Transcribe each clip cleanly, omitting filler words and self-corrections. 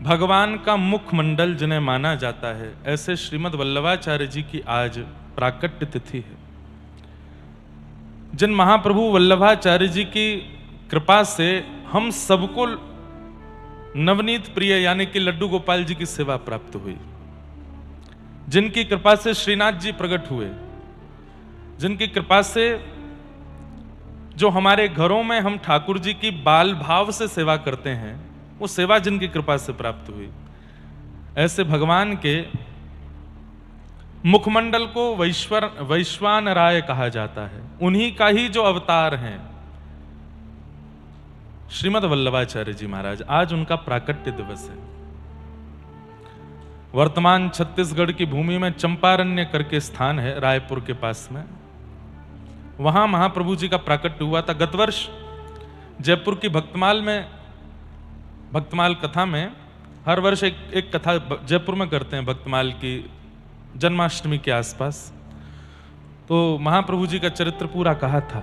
भगवान का मुखमंडल जिन्हें माना जाता है, ऐसे श्रीमद् वल्लभाचार्य जी की आज प्राकट्य तिथि है। जिन महाप्रभु वल्लभाचार्य जी की कृपा से हम सबको नवनीत प्रिय यानी कि लड्डू गोपाल जी की सेवा प्राप्त हुई, जिनकी कृपा से श्रीनाथ जी प्रकट हुए, जिनकी कृपा से जो हमारे घरों में हम ठाकुर जी की बाल भाव से सेवा करते हैं, वो सेवा जिनकी कृपा से प्राप्त हुई, ऐसे भगवान के मुखमंडल को वैश्वानराय कहा जाता है। उन्हीं का ही जो अवतार हैं श्रीमद् वल्लभाचार्य जी महाराज, आज उनका प्राकट्य दिवस है। वर्तमान छत्तीसगढ़ की भूमि में चंपारण्य करके स्थान है, रायपुर के पास में, वहां महाप्रभु जी का प्राकट्य हुआ था। गत वर्ष जयपुर की भक्तमाल कथा में, हर वर्ष एक कथा जयपुर में करते हैं भक्तमाल की, जन्माष्टमी के आसपास, तो महाप्रभु जी का चरित्र पूरा कहा था।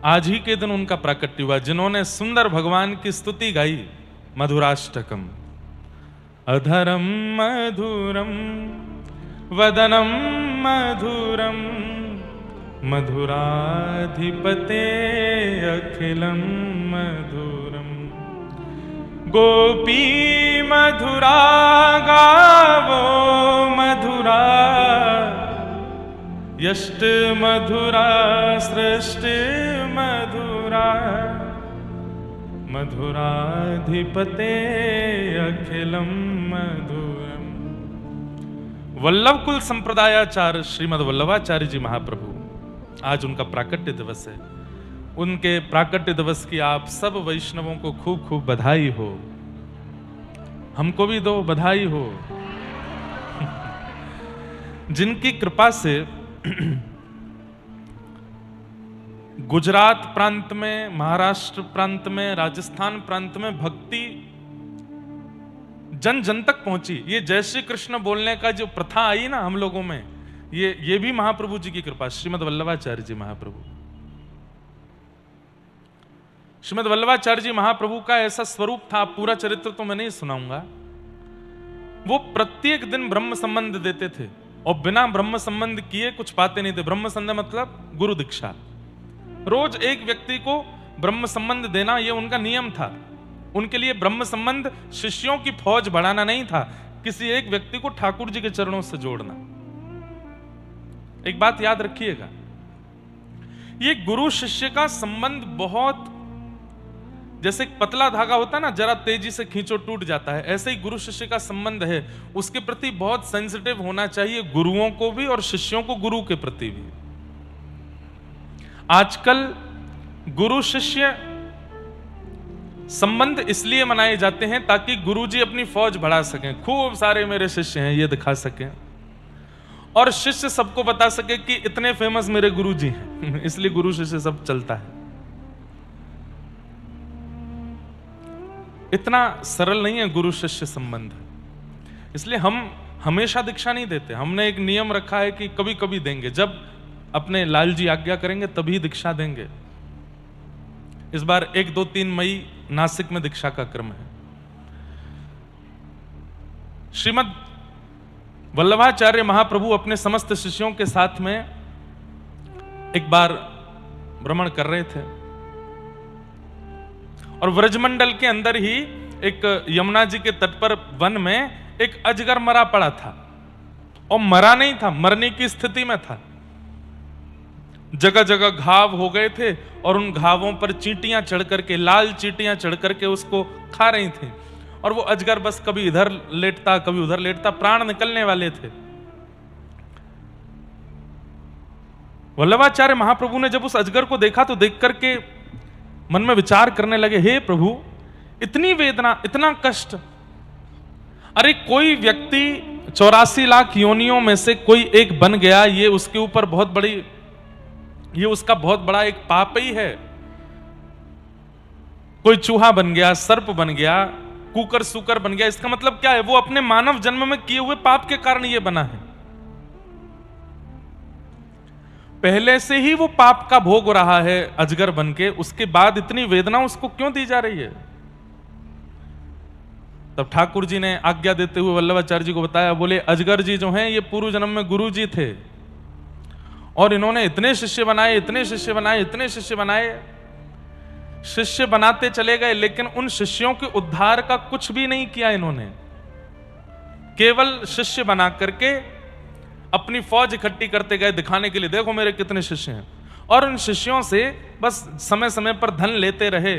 आज ही के दिन उनका प्राकट्य हुआ, जिन्होंने सुंदर भगवान की स्तुति गाई, मधुराष्टकम। अधरम मधुरम वदनम मधुरम मधुराधिपते अखिलम मधुरम। गोपी मधुरा गावो मधुरा, यष्ट मधुरा सृष्टि मधुरा, मधुराधिपते अखिलम मधुरम। वल्लभ कुल संप्रदायाचार्य श्रीमद् वल्लभाचार्य जी महाप्रभु, आज उनका प्राकट्य दिवस है। उनके प्राकट्य दिवस की आप सब वैष्णवों को खूब खूब बधाई हो, हमको भी दो बधाई हो। जिनकी कृपा से गुजरात प्रांत में, महाराष्ट्र प्रांत में, राजस्थान प्रांत में भक्ति जन जन तक पहुंची। ये जय श्री कृष्ण बोलने का जो प्रथा आई ना हम लोगों में, ये भी महाप्रभु जी की कृपा, श्रीमद् वल्लभाचार्य जी महाप्रभु। श्रीमद् वल्लभाचार्य जी महाप्रभु का ऐसा स्वरूप था, पूरा चरित्र तो मैं नहीं सुनाऊंगा। वो प्रत्येक दिन ब्रह्म संबंध देते थे और बिना ब्रह्म संबंध किए कुछ पाते नहीं थे। ब्रह्म संबंध मतलब गुरु दीक्षा। रोज एक व्यक्ति को ब्रह्म संबंध देना यह उनका नियम था। उनके लिए ब्रह्म संबंध शिष्यों की फौज बढ़ाना नहीं था, किसी एक व्यक्ति को ठाकुर जी के चरणों से जोड़ना। एक बात याद रखिएगा, ये गुरु शिष्य का संबंध बहुत, जैसे एक पतला धागा होता है ना, जरा तेजी से खींचो टूट जाता है, ऐसे ही गुरु शिष्य का संबंध है। उसके प्रति बहुत सेंसिटिव होना चाहिए, गुरुओं को भी और शिष्यों को गुरु के प्रति भी। आजकल गुरु शिष्य संबंध इसलिए मनाए जाते हैं ताकि गुरुजी अपनी फौज बढ़ा सकें, खूब सारे मेरे शिष्य हैं ये दिखा सकें, और शिष्य सबको बता सके कि इतने फेमस मेरे गुरुजी हैं। इसलिए गुरु शिष्य सब चलता है। इतना सरल नहीं है गुरु शिष्य संबंध, इसलिए हम हमेशा दीक्षा नहीं देते। हमने एक नियम रखा है कि कभी कभी देंगे, जब अपने लाल जी आज्ञा करेंगे तभी दीक्षा देंगे। इस बार 1, 2, 3 मई नासिक में दीक्षा का क्रम है। श्रीमद् वल्लभाचार्य महाप्रभु अपने समस्त शिष्यों के साथ में एक बार भ्रमण कर रहे थे और व्रजमंडल के अंदर ही एक यमुना जी के तट पर वन में एक अजगर मरा पड़ा था, और मरा नहीं था, मरने की स्थिति में था। जगह जगह घाव हो गए थे और उन घावों पर चींटियां चढ़ करके, लाल चींटियां चढ़ करके उसको खा रही थी, और वो अजगर बस कभी इधर लेटता कभी उधर लेटता, प्राण निकलने वाले थे। वल्लभाचार्य महाप्रभु ने जब उस अजगर को देखा तो देख करके मन में विचार करने लगे, हे प्रभु, इतनी वेदना, इतना कष्ट। अरे कोई व्यक्ति 84 लाख योनियों में से कोई एक बन गया, ये उसके ऊपर बहुत बड़ी, ये उसका बहुत बड़ा एक पाप ही है। कोई चूहा बन गया, सर्प बन गया, कुकर सुकर बन गया, इसका मतलब क्या है? वो अपने मानव जन्म में किए हुए पाप के कारण ये बना है। पहले से ही वो पाप का भोग रहा है अजगर बन के, उसके बाद इतनी वेदना उसको क्यों दी जा रही है? तब ठाकुर जी ने आज्ञा देते हुए वल्लभाचार्य जी को बताया, बोले अजगर जी जो हैं ये पूर्व जन्म में गुरु जी थे और इन्होंने इतने शिष्य बनाए, इतने शिष्य बनाए, इतने शिष्य बनाए, शिष्य बनाते चले गए, लेकिन उन शिष्यों के उद्धार का कुछ भी नहीं किया इन्होंने। केवल शिष्य बना करके अपनी फौज इकट्ठी करते गए दिखाने के लिए, देखो मेरे कितने शिष्य हैं, और उन शिष्यों से बस समय समय पर धन लेते रहे,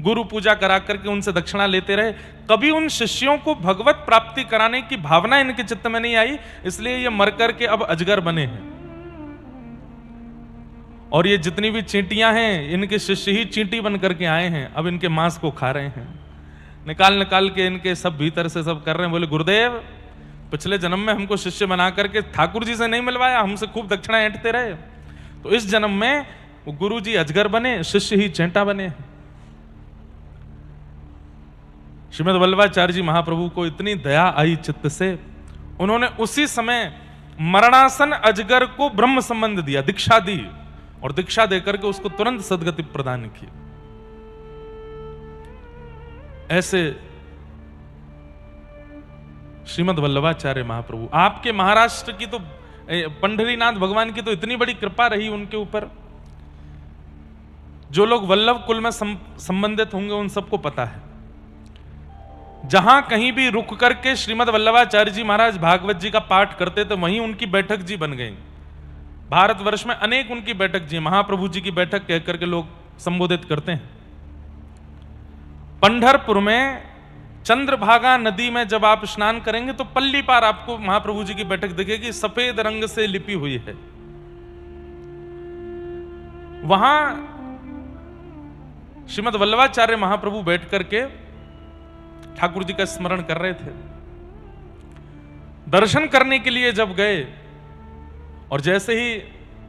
गुरु पूजा करा करके उनसे दक्षिणा लेते रहे। कभी उन शिष्यों को भगवत प्राप्ति कराने की भावना इनके चित्त में नहीं आई, इसलिए ये मर करके अब अजगर बने हैं। और ये जितनी भी चींटियां हैं, इनके शिष्य ही चींटी बन करके आए हैं, अब इनके मांस को खा रहे हैं, निकाल निकाल के इनके सब भीतर से सब कर रहे हैं। बोले गुरुदेव, पिछले जन्म में हमको शिष्य बना करके ठाकुर जी से नहीं मिलवाया, हमसे खूब दक्षिणा ऐंठते रहे, तो इस जन्म में वो गुरु जी अजगर बने, शिष्य ही चेंटा बने। श्रीमद् वल्लभाचार्य जी महाप्रभु को इतनी दया आई चित्त से, उन्होंने उसी समय मरणासन अजगर को ब्रह्म संबंध दिया, दीक्षा दी, और दीक्षा देकर के उसको तुरंत सदगति प्रदान की। ऐसे श्रीमद् वल्लभाचार्य महाप्रभु, आपके महाराष्ट्र की तो पंढरीनाथ भगवान की तो इतनी बड़ी कृपा रही उनके ऊपर, जो लोग वल्लभ कुल में संबंधित होंगे उन सबको पता है, जहां कहीं भी रुक करके श्रीमद् वल्लभाचार्य जी महाराज भागवत जी का पाठ करते थे, वहीं उनकी बैठक जी बन गई। भारतवर्ष में अनेक उनकी बैठक जी, महाप्रभु जी की बैठक कह करके लोग संबोधित करते हैं। पंढरपुर में चंद्रभागा नदी में जब आप स्नान करेंगे तो पल्ली पार आपको महाप्रभु जी की बैठक दिखेगी, सफेद रंग से लिपी हुई है। वहां श्रीमद् वल्लभाचार्य महाप्रभु बैठ करके ठाकुर जी का स्मरण कर रहे थे। दर्शन करने के लिए जब गए और जैसे ही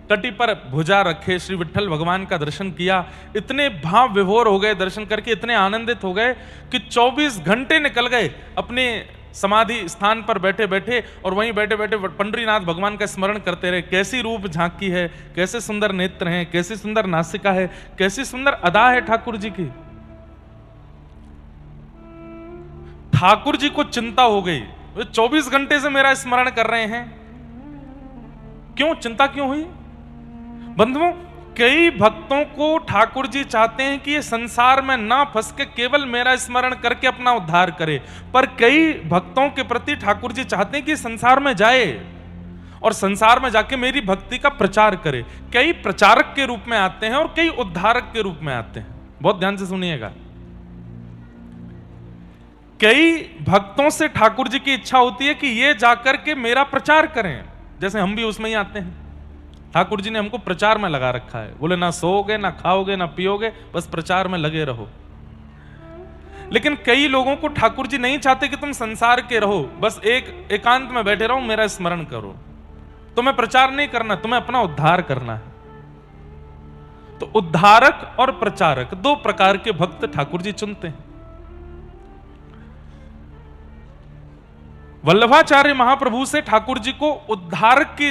तटी पर भुजा रखे श्री विठ्ठल भगवान का दर्शन किया, इतने भाव विभोर हो गए दर्शन करके, इतने आनंदित हो गए कि 24 घंटे निकल गए अपने समाधि स्थान पर बैठे बैठे, और वहीं बैठे बैठे पंढरीनाथ भगवान का स्मरण करते रहे। कैसी रूप झांकी है, कैसे सुंदर नेत्र हैं, कैसी सुंदर नासिका है, कैसी सुंदर अदा है ठाकुर जी की। ठाकुर जी को चिंता हो गई, 24 घंटे से मेरा स्मरण कर रहे हैं, क्यों चिंता क्यों हुई? बंधुओं, कई भक्तों को ठाकुर जी चाहते हैं कि ये संसार में ना फंस के केवल मेरा स्मरण करके अपना उद्धार करे, पर कई भक्तों के प्रति ठाकुर जी चाहते हैं कि संसार में जाए और संसार में जाके मेरी भक्ति का प्रचार करे। कई प्रचारक के रूप में आते हैं और कई उद्धारक के रूप में आते हैं। बहुत ध्यान से सुनिएगा। कई भक्तों से ठाकुर जी की इच्छा होती है कि ये जाकर के मेरा प्रचार करें, जैसे हम भी उसमें ही आते हैं। ठाकुर जी ने हमको प्रचार में लगा रखा है, बोले ना सोओगे ना खाओगे ना पियोगे, बस प्रचार में लगे रहो। लेकिन कई लोगों को ठाकुर जी नहीं चाहते कि तुम संसार के रहो, बस एकांत में बैठे रहो, मेरा स्मरण करो। तुम्हें प्रचार नहीं करना, तुम्हें अपना उद्धार करना है। तो उद्धारक और प्रचारक दो प्रकार के भक्त ठाकुर जी चुनते हैं। वल्लभाचार्य महाप्रभु से ठाकुर जी को उद्धारक की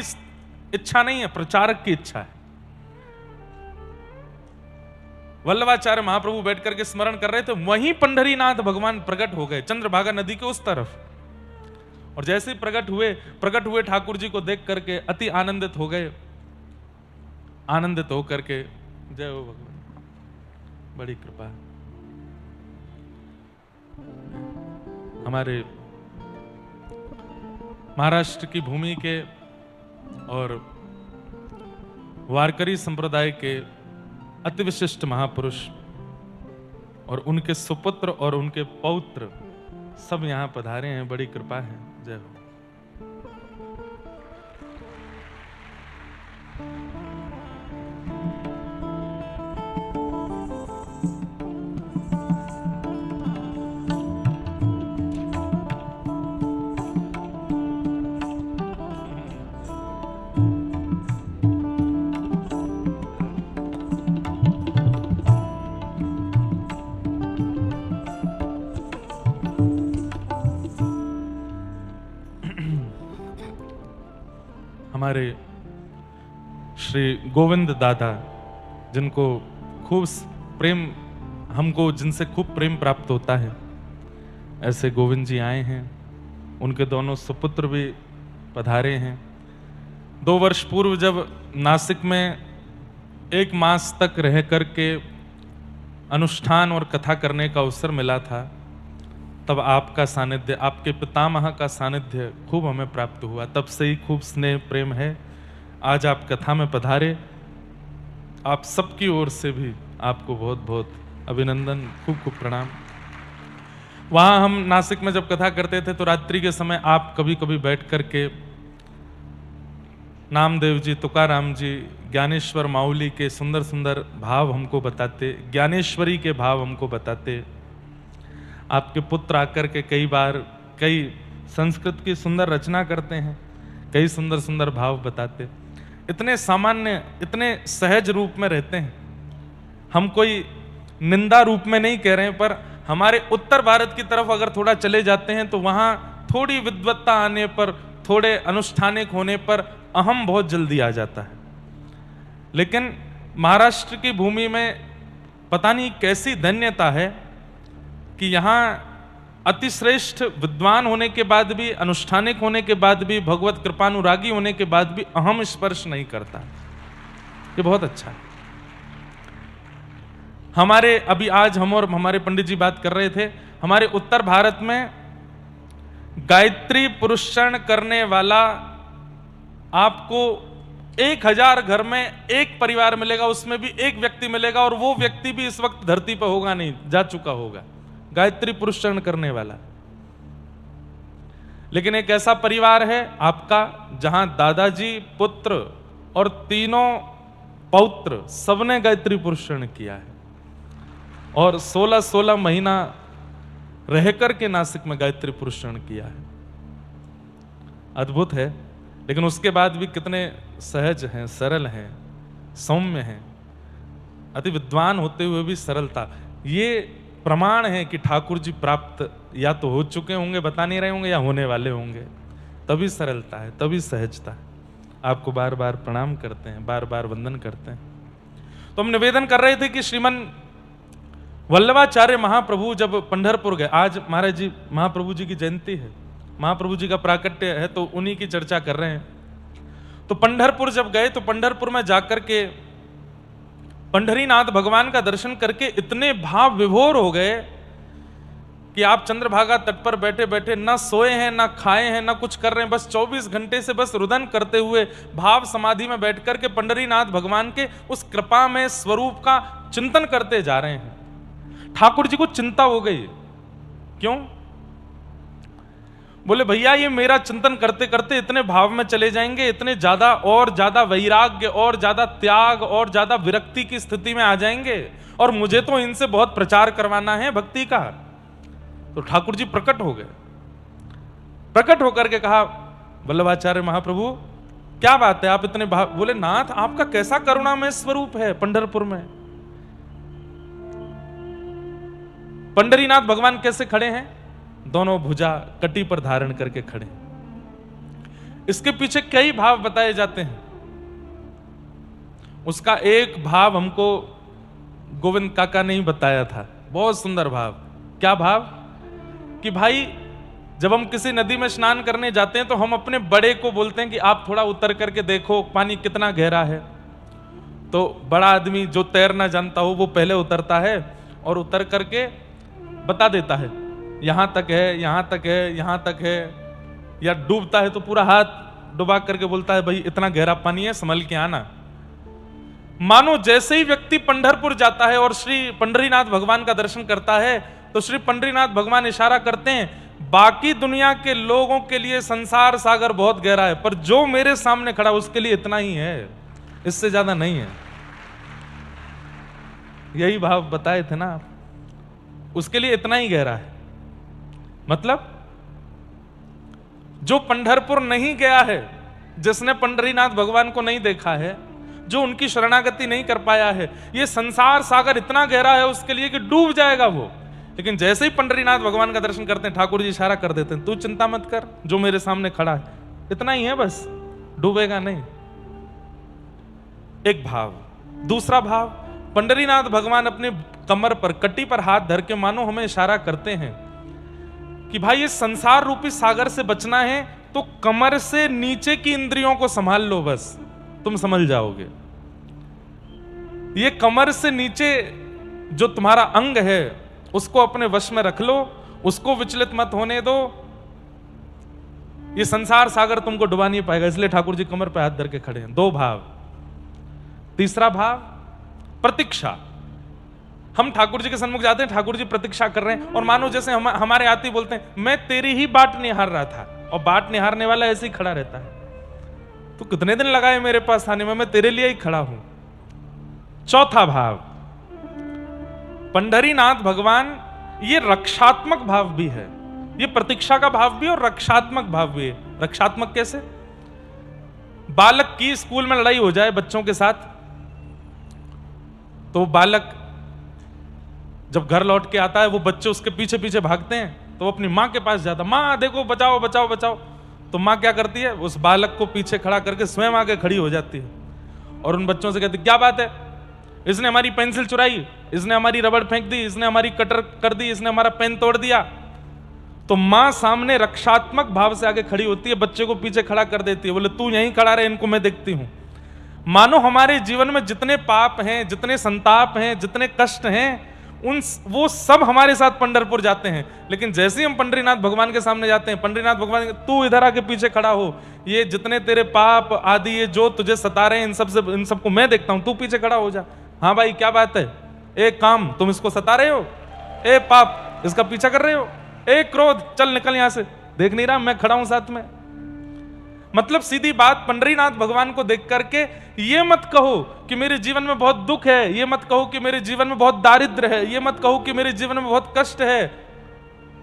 इच्छा नहीं है, प्रचारक की इच्छा है। वल्लभाचार्य महाप्रभु बैठ करके स्मरण कर रहे थे, वहीं पंढरीनाथ भगवान प्रकट हो गए चंद्रभागा नदी के उस तरफ। और जैसे ही प्रकट हुए ठाकुर जी को देख करके अति आनंदित हो गए। आनंदित हो करके जय हो भगवान, बड़ी कृपा है। हमारे महाराष्ट्र की भूमि के और वारकरी संप्रदाय के अति विशिष्ट महापुरुष और उनके सुपुत्र और उनके पौत्र सब यहां पधारे हैं, बड़ी कृपा है। जय हो। हमारे श्री गोविंद दादा, जिनको खूब प्रेम, हमको जिनसे खूब प्रेम प्राप्त होता है, ऐसे गोविंद जी आए हैं। उनके दोनों सुपुत्र भी पधारे हैं। 2 वर्ष पूर्व जब नासिक में 1 मास तक रह करके अनुष्ठान और कथा करने का अवसर मिला था, तब आपका सानिध्य, आपके पितामह का सानिध्य खूब हमें प्राप्त हुआ। तब से ही खूब स्नेह प्रेम है। आज आप कथा में पधारे, आप सबकी ओर से भी आपको बहुत बहुत अभिनंदन, खूब खूब प्रणाम। वहाँ हम नासिक में जब कथा करते थे तो रात्रि के समय आप कभी कभी बैठ करके नामदेव जी, तुकाराम जी, ज्ञानेश्वर माउली के सुंदर सुंदर भाव हमको बताते, ज्ञानेश्वरी के भाव हमको बताते। आपके पुत्र आकर के कई संस्कृत की सुंदर रचना करते हैं, कई सुंदर सुंदर भाव बताते। इतने सामान्य, इतने सहज रूप में रहते हैं। हम कोई निंदा रूप में नहीं कह रहे हैं, पर हमारे उत्तर भारत की तरफ अगर थोड़ा चले जाते हैं तो वहां थोड़ी विद्वत्ता आने पर, थोड़े अनुष्ठानिक होने पर अहम बहुत जल्दी आ जाता है। लेकिन महाराष्ट्र की भूमि में पता नहीं कैसी धन्यता है कि यहाँ अतिश्रेष्ठ विद्वान होने के बाद भी, अनुष्ठानिक होने के बाद भी, भगवत कृपानुरागी होने के बाद भी अहम स्पर्श नहीं करता। ये बहुत अच्छा है। हमारे अभी आज हम और हमारे पंडित जी बात कर रहे थे, हमारे उत्तर भारत में गायत्री पुरुषण करने वाला आपको 1000 घर में एक परिवार मिलेगा, उसमें भी एक व्यक्ति मिलेगा, और वो व्यक्ति भी इस वक्त धरती पर होगा नहीं, जा चुका होगा, गायत्री पुरुषण करने वाला। लेकिन एक ऐसा परिवार है आपका जहां दादाजी, पुत्र और तीनों पौत्र सबने गायत्री पुरुषण किया है, और 16-16 महीना रह करके नासिक में गायत्री पुरुषण किया है। अद्भुत है। लेकिन उसके बाद भी कितने सहज हैं, सरल हैं, सौम्य हैं, अति विद्वान होते हुए भी सरलता। ये प्रमाण है कि ठाकुर जी प्राप्त या तो हो चुके होंगे, बता नहीं रहे होंगे, या होने वाले होंगे। तभी सरलता है, तभी सहजता है। आपको बार बार प्रणाम करते हैं, बार बार वंदन करते हैं। तो हम निवेदन कर रहे थे कि श्रीमन वल्लभाचार्य महाप्रभु जब पंढरपुर गए, आज महाराज जी, महाप्रभु जी की जयंती है, महाप्रभु जी का प्राकट्य है, तो उन्हीं की चर्चा कर रहे हैं। तो पंढरपुर जब गए तो पंढरपुर में जाकर के पंढरीनाथ भगवान का दर्शन करके इतने भाव विभोर हो गए कि आप चंद्रभागा तट पर बैठे बैठे ना सोए हैं, ना खाए हैं, ना कुछ कर रहे हैं, बस 24 घंटे से बस रुदन करते हुए भाव समाधि में बैठ करके पंढरीनाथ भगवान के उस कृपा में स्वरूप का चिंतन करते जा रहे हैं। ठाकुर जी को चिंता हो गई। क्यों? बोले भैया ये मेरा चिंतन करते करते इतने भाव में चले जाएंगे, इतने ज्यादा और ज्यादा वैराग्य और ज्यादा त्याग और ज्यादा विरक्ति की स्थिति में आ जाएंगे, और मुझे तो इनसे बहुत प्रचार करवाना है भक्ति का। तो ठाकुर जी प्रकट हो गए। प्रकट होकर के कहा, वल्लभाचार्य महाप्रभु क्या बात है, आप इतने भाव? बोले नाथ आपका कैसा करुणामय स्वरूप है पंढरपुर में। पंढरीनाथ भगवान कैसे खड़े हैं? दोनों भुजा कटी पर धारण करके खड़े। इसके पीछे कई भाव बताए जाते हैं। उसका एक भाव हमको गोविंद काका ने ही बताया था, बहुत सुंदर भाव। क्या भाव? कि भाई जब हम किसी नदी में स्नान करने जाते हैं तो हम अपने बड़े को बोलते हैं कि आप थोड़ा उतर करके देखो पानी कितना गहरा है। तो बड़ा आदमी जो तैरना जानता हो वो पहले उतरता है और उतर करके बता देता है, यहां तक है, यहां तक है, यहां तक है। या डूबता है तो पूरा हाथ डुबा करके बोलता है, भाई इतना गहरा पानी है, संभल के आना। मानो जैसे ही व्यक्ति पंढरपुर जाता है और श्री पंढरीनाथ भगवान का दर्शन करता है तो श्री पंढरीनाथ भगवान इशारा करते हैं, बाकी दुनिया के लोगों के लिए संसार सागर बहुत गहरा है, पर जो मेरे सामने खड़ा उसके लिए इतना ही है, इससे ज्यादा नहीं है। यही भाव बताए थे ना आप, उसके लिए इतना ही गहरा है। मतलब जो पंढरपुर नहीं गया है, जिसने पंढरीनाथ भगवान को नहीं देखा है, जो उनकी शरणागति नहीं कर पाया है, ये संसार सागर इतना गहरा है उसके लिए कि डूब जाएगा वो। लेकिन जैसे ही पंढरीनाथ भगवान का दर्शन करते हैं, ठाकुर जी इशारा कर देते हैं, तू चिंता मत कर, जो मेरे सामने खड़ा है इतना ही है, बस डूबेगा नहीं। एक भाव। दूसरा भाव, पंडरीनाथ भगवान अपने कमर पर, कटी पर हाथ धर के मानो हमें इशारा करते हैं कि भाई इस संसार रूपी सागर से बचना है तो कमर से नीचे की इंद्रियों को संभाल लो, बस तुम समझ जाओगे। ये कमर से नीचे जो तुम्हारा अंग है उसको अपने वश में रख लो, उसको विचलित मत होने दो, ये संसार सागर तुमको डुबा नहीं पाएगा। इसलिए ठाकुर जी कमर पे हाथ धर के खड़े हैं। दो भाव। तीसरा भाव, प्रतीक्षा। हम ठाकुर जी के सन्मुख जाते हैं, ठाकुर जी प्रतीक्षा कर रहे हैं और मानो जैसे हमारे आते ही बोलते हैं मैं तेरी ही बाट निहार रहा था, और बाट निहारने वाला ऐसे ही खड़ा रहता है, तो कितने दिन लगाए मेरे पास आने में, मैं तेरे लिए ही खड़ा हूं। चौथा भाव, पंढरीनाथ भगवान ये रक्षात्मक भाव भी है, ये प्रतीक्षा का भाव भी और रक्षात्मक भाव भी है। रक्षात्मक कैसे? बालक की स्कूल में लड़ाई हो जाए बच्चों के साथ, तो बालक जब घर लौट के आता है वो बच्चे उसके पीछे पीछे भागते हैं, तो वो अपनी मां के पास जाता, मां देखो बचाओ बचाओ बचाओ। तो मां क्या करती है, उस बालक को पीछे खड़ा करके स्वयं आके खड़ी हो जाती है और उन बच्चों से कहती क्या बात है, इसने हमारी पेंसिल चुराई, इसने हमारी रबड़ फेंक दी, इसने हमारी कटर कर दी, इसने हमारा पेन तोड़ दिया। तो मां सामने रक्षात्मक भाव से आगे खड़ी होती है, बच्चे को पीछे खड़ा कर देती है, बोले तू यहीं खड़ा रहे, इनको मैं देखती हूं। मानो हमारे जीवन में जितने पाप हैं, जितने संताप हैं, जितने कष्ट हैं, वो सब हमारे साथ पंढरपुर जाते हैं, लेकिन जैसे ही हम पंढरीनाथ भगवान के सामने जाते हैं, पंढरीनाथ भगवान तू इधर आके पीछे खड़ा हो, ये जितने तेरे पाप आदि ये जो तुझे सता रहे हैं इन सबको मैं देखता हूं, तू पीछे खड़ा हो जा। हाँ भाई क्या बात है, एक काम तुम इसको सता रहे हो, ए पाप इसका पीछा कर रहे हो, ए क्रोध चल निकल यहां से, देख नहीं रहा मैं खड़ा हूं साथ में। मतलब सीधी बात, पंढरीनाथ भगवान को देख करके ये मत कहो कि मेरे जीवन में बहुत दुख है, ये मत कहो कि मेरे जीवन में बहुत दारिद्र है, ये मत कहो कि मेरे जीवन में बहुत कष्ट है।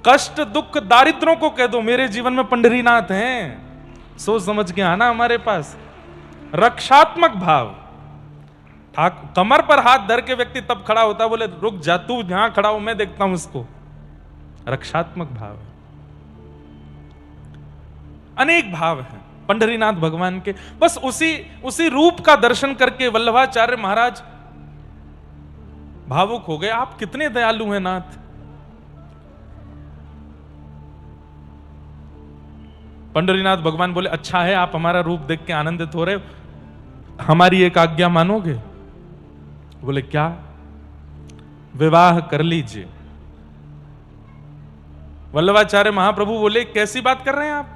कष्ट दुख दारिद्रों को कह दो मेरे जीवन में पंढरीनाथ हैं, सोच समझ के आना हमारे पास। रक्षात्मक भाव, कमर पर हाथ धर के व्यक्ति तब खड़ा होता है, बोले रुक जा तू यहां खड़ा हो, मैं देखता हूं इसको। रक्षात्मक भाव। अनेक भाव हैं पंढरीनाथ भगवान के, बस उसी रूप का दर्शन करके वल्लभाचार्य महाराज भावुक हो गए। आप कितने दयालु हैं नाथ। पंढरीनाथ भगवान बोले अच्छा है आप हमारा रूप देख के आनंदित हो रहे हो, हमारी एक आज्ञा मानोगे? बोले क्या? विवाह कर लीजिए। वल्लभाचार्य महाप्रभु बोले कैसी बात कर रहे हैं आप,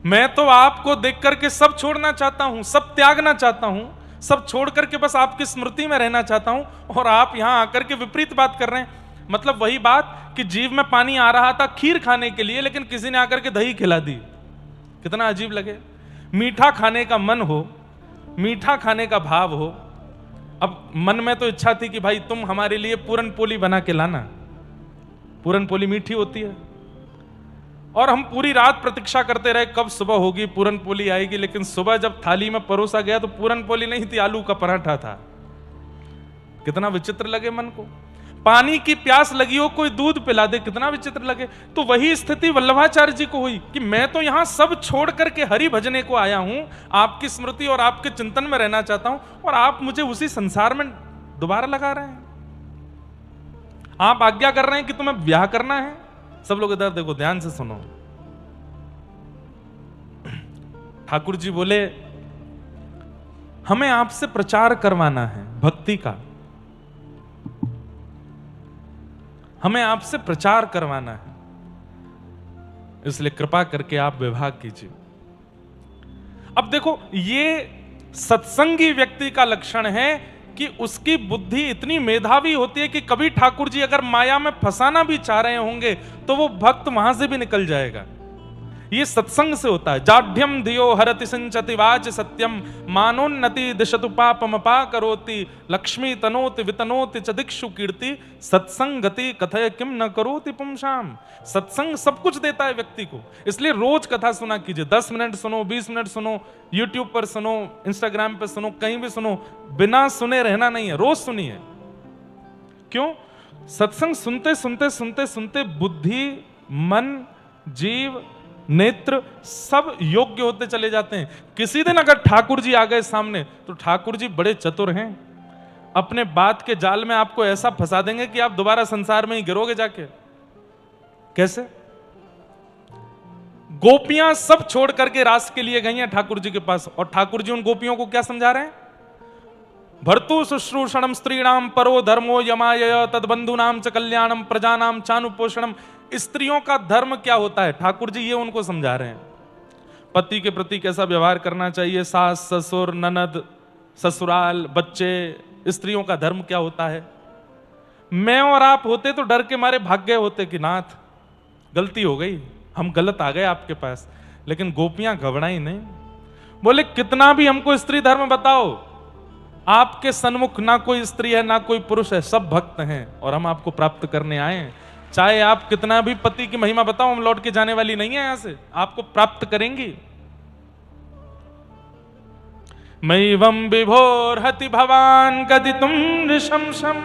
मैं तो आपको देख करके सब छोड़ना चाहता हूं, सब त्यागना चाहता हूं, सब छोड़ करके बस आपकी स्मृति में रहना चाहता हूं, और आप यहां आकर के विपरीत बात कर रहे हैं। मतलब वही बात कि जीव में पानी आ रहा था खीर खाने के लिए, लेकिन किसी ने आकर के दही खिला दी। कितना अजीब लगे। मीठा खाने का मन हो, मीठा खाने का भाव हो, अब मन में तो इच्छा थी कि भाई तुम हमारे लिए पूरन पोली बना के लाना, पूरन पोली मीठी होती है, और हम पूरी रात प्रतीक्षा करते रहे कब सुबह होगी पूरन पोली आएगी, लेकिन सुबह जब थाली में परोसा गया तो पूरन पोली नहीं थी, आलू का पराठा था। कितना विचित्र लगे मन को। पानी की प्यास लगी हो, कोई दूध पिला दे, कितना विचित्र लगे। तो वही स्थिति वल्लभाचार्य जी को हुई कि मैं तो यहां सब छोड़ करके हरि भजने को आया हूं, आपकी स्मृति और आपके चिंतन में रहना चाहता हूं, और आप मुझे उसी संसार में दोबारा लगा रहे हैं। आप आज्ञा कर रहे हैं कि तुम्हें ब्याह करना है। सब लोग इधर देखो, ध्यान से सुनो। ठाकुर जी बोले हमें आपसे प्रचार करवाना है भक्ति का, हमें आपसे प्रचार करवाना है, इसलिए कृपा करके आप विवाह कीजिए। अब देखो, ये सत्संगी व्यक्ति का लक्षण है कि उसकी बुद्धि इतनी मेधावी होती है कि कभी ठाकुर जी अगर माया में फंसाना भी चाह रहे होंगे तो वो भक्त वहां से भी निकल जाएगा। ये सत्संग से होता है। जाढ्यम धियो हरति सिंचति वाच सत्यम मानोन्नति दिशतु पापम पा करोति लक्ष्मी तनोति वितनोति च दिक्षु कीर्ति सत्संगति कथय किम न करोति पुंसाम। सत्संग सब कुछ देता है व्यक्ति को, इसलिए रोज कथा सुना कीजिए। 10 मिनट सुनो, 20 मिनट सुनो, यूट्यूब पर सुनो, इंस्टाग्राम पर सुनो, कहीं भी सुनो, बिना सुने रहना नहीं है, रोज सुनिए। क्यों? सत्संग सुनते सुनते सुनते सुनते बुद्धि, मन, जीव नेत्र सब योग्य होते चले जाते हैं। किसी दिन अगर ठाकुर जी आ गए सामने तो ठाकुर जी बड़े चतुर हैं, अपने बात के जाल में आपको ऐसा फंसा देंगे कि आप दोबारा संसार में ही गिरोगे जाके। कैसे? गोपियां सब छोड़ करके रास के लिए गई हैं ठाकुर जी के पास, और ठाकुर जी उन गोपियों को क्या समझा रहे हैं? भर्तु शुश्रूषणम स्त्रीणाम परो धर्मो यमाय तद्बंधुनाम च कल्याणम प्रजानाम चानुपोषणम। स्त्रियों का धर्म क्या होता है, ठाकुर जी ये उनको समझा रहे हैं। पति के प्रति कैसा व्यवहार करना चाहिए, सास ससुर ननद ससुराल बच्चे, स्त्रियों का धर्म क्या होता है। मैं और आप होते तो डर के मारे भाग गए होते कि नाथ गलती हो गई, हम गलत आ गए आपके पास। लेकिन गोपियां घबराई नहीं, बोले कितना भी हमको स्त्री धर्म बताओ, आपके सन्मुख ना कोई स्त्री है ना कोई पुरुष है, सब भक्त हैं और हम आपको प्राप्त करने आए हैं। चाहे आप कितना भी पति की महिमा बताओ, हम लौट के जाने वाली नहीं है यहां से, आपको प्राप्त करेंगी। मैवं विभोर्हति भवान कदितुम नृशंसम्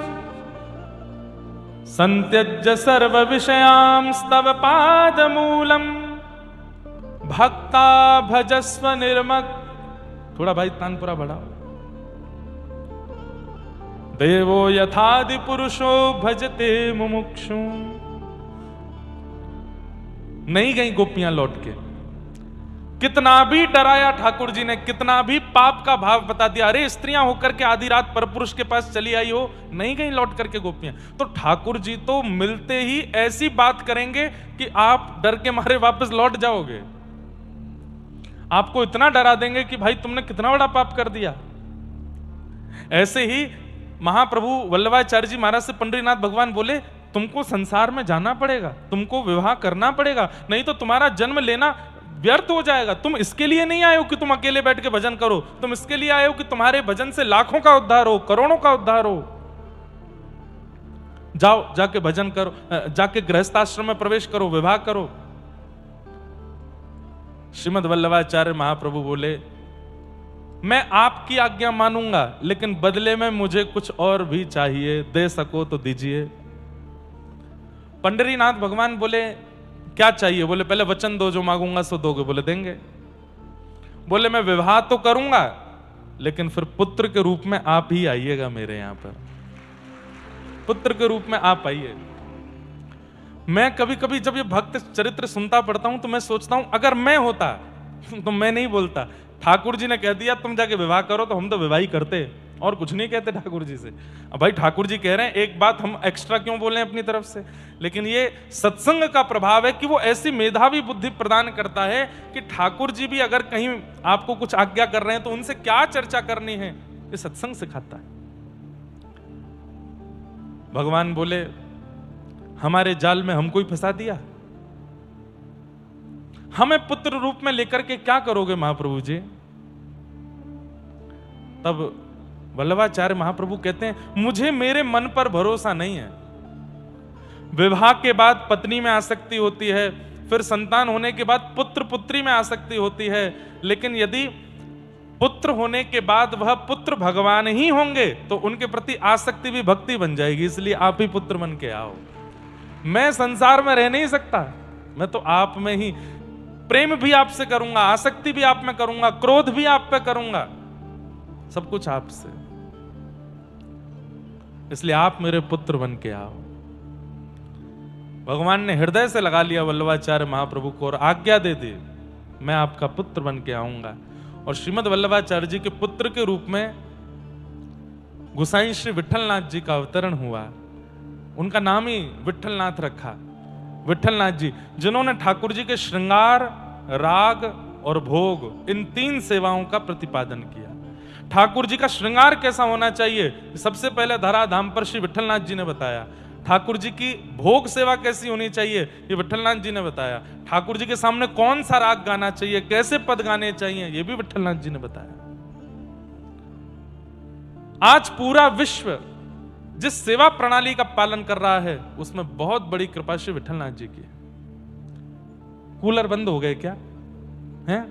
संत्यज्य सर्व विषयांस्तव पादमूलम भक्ता भजस्व निर्मग। थोड़ा भाई तानपुरा बढ़ाओ। देवो यथादि पुरुषो भजते मुमुक्षु। नहीं गई गोपियां लौट के, कितना भी डराया ठाकुर जी ने, कितना भी पाप का भाव बता दिया, अरे स्त्रियां होकर के आधी रात परपुरुष के पास चली आई हो, नहीं गई लौट करके गोपियां। तो ठाकुर जी तो मिलते ही ऐसी बात करेंगे कि आप डर के मारे वापस लौट जाओगे। आपको इतना डरा देंगे कि भाई तुमने कितना बड़ा पाप कर दिया। ऐसे ही महाप्रभु वल्लभाचार्य जी महाराज से पंडरीनाथ भगवान बोले, तुमको संसार में जाना पड़ेगा, तुमको विवाह करना पड़ेगा, नहीं तो तुम्हारा जन्म लेना व्यर्थ हो जाएगा। तुम इसके लिए नहीं आए हो कि तुम अकेले बैठ के भजन करो, तुम इसके लिए आए हो कि तुम्हारे भजन से लाखों का उद्धार हो, करोड़ों का उद्धार हो। जाओ जाके भजन करो, जाके गृहस्थाश्रम में प्रवेश करो, विवाह करो। श्रीमद् वल्लभाचार्य महाप्रभु बोले, मैं आपकी आज्ञा मानूंगा, लेकिन बदले में मुझे कुछ और भी चाहिए, दे सको तो दीजिए। पंडरीनाथ भगवान बोले, क्या चाहिए? बोले पहले वचन दो, जो मांगूंगा सो दोगे। बोले देंगे। बोले मैं विवाह तो करूंगा, लेकिन फिर पुत्र के रूप में आप ही आइएगा मेरे यहां पर, पुत्र के रूप में आप आइए। मैं कभी कभी जब ये भक्त चरित्र सुनता पढ़ता हूं तो मैं सोचता हूं, अगर मैं होता तो मैं नहीं बोलता। ठाकुर जी ने कह दिया तुम जाके विवाह करो, तो हम तो विवाह ही करते और कुछ नहीं कहते ठाकुर जी से। अब भाई ठाकुर जी कह रहे हैं, एक बात हम एक्स्ट्रा क्यों बोले अपनी तरफ से। लेकिन ये सत्संग का प्रभाव है कि वो ऐसी मेधावी बुद्धि प्रदान करता है कि ठाकुर जी भी अगर कहीं आपको कुछ आज्ञा कर रहे हैं तो उनसे क्या चर्चा करनी है, ये सत्संग सिखाता है। भगवान बोले, हमारे जाल में हमको ही फंसा दिया, हमें पुत्र रूप में लेकर के क्या करोगे महाप्रभु जी। तब वल्लभाचार्य महाप्रभु कहते हैं, मुझे मेरे मन पर भरोसा नहीं है। विवाह के बाद पत्नी में आसक्ति होती है, फिर संतान होने के बाद पुत्र पुत्री में आसक्ति होती है, लेकिन यदि पुत्र होने के बाद वह पुत्र भगवान ही होंगे तो उनके प्रति आसक्ति भी भक्ति बन जाएगी। इसलिए आप ही पुत्र बन के आओ। मैं संसार में रह नहीं सकता, मैं तो आप में ही प्रेम भी आपसे करूंगा, आसक्ति भी आप में करूंगा, क्रोध भी आप पे करूंगा, सब कुछ आपसे। इसलिए आप मेरे पुत्र बन के आओ। भगवान ने हृदय से लगा लिया वल्लभाचार्य महाप्रभु को और आज्ञा दे दी, मैं आपका पुत्र बन के आऊंगा। और श्रीमद् वल्लभाचार्य जी के पुत्र के रूप में गोसाई श्री विठलनाथ जी का अवतरण हुआ। उनका नाम ही विठलनाथ रखा। विठलनाथ जी जिन्होंने ठाकुर जी के श्रृंगार, राग और भोग, इन तीन सेवाओं का प्रतिपादन किया। ठाकुर जी का श्रृंगार कैसा होना चाहिए, सबसे पहले धराधाम पर श्री विठलनाथ जी ने बताया। ठाकुर जी की भोग सेवा कैसी होनी चाहिए, ये विठलनाथ जी ने बताया। ठाकुर जी के सामने कौन सा राग गाना चाहिए, कैसे पद गाने चाहिए, ये भी विठलनाथ जी ने बताया। आज पूरा विश्व जिस सेवा प्रणाली का पालन कर रहा है, उसमें बहुत बड़ी कृपा श्री विठलनाथ जी की। कूलर बंद हो गए क्या हैं?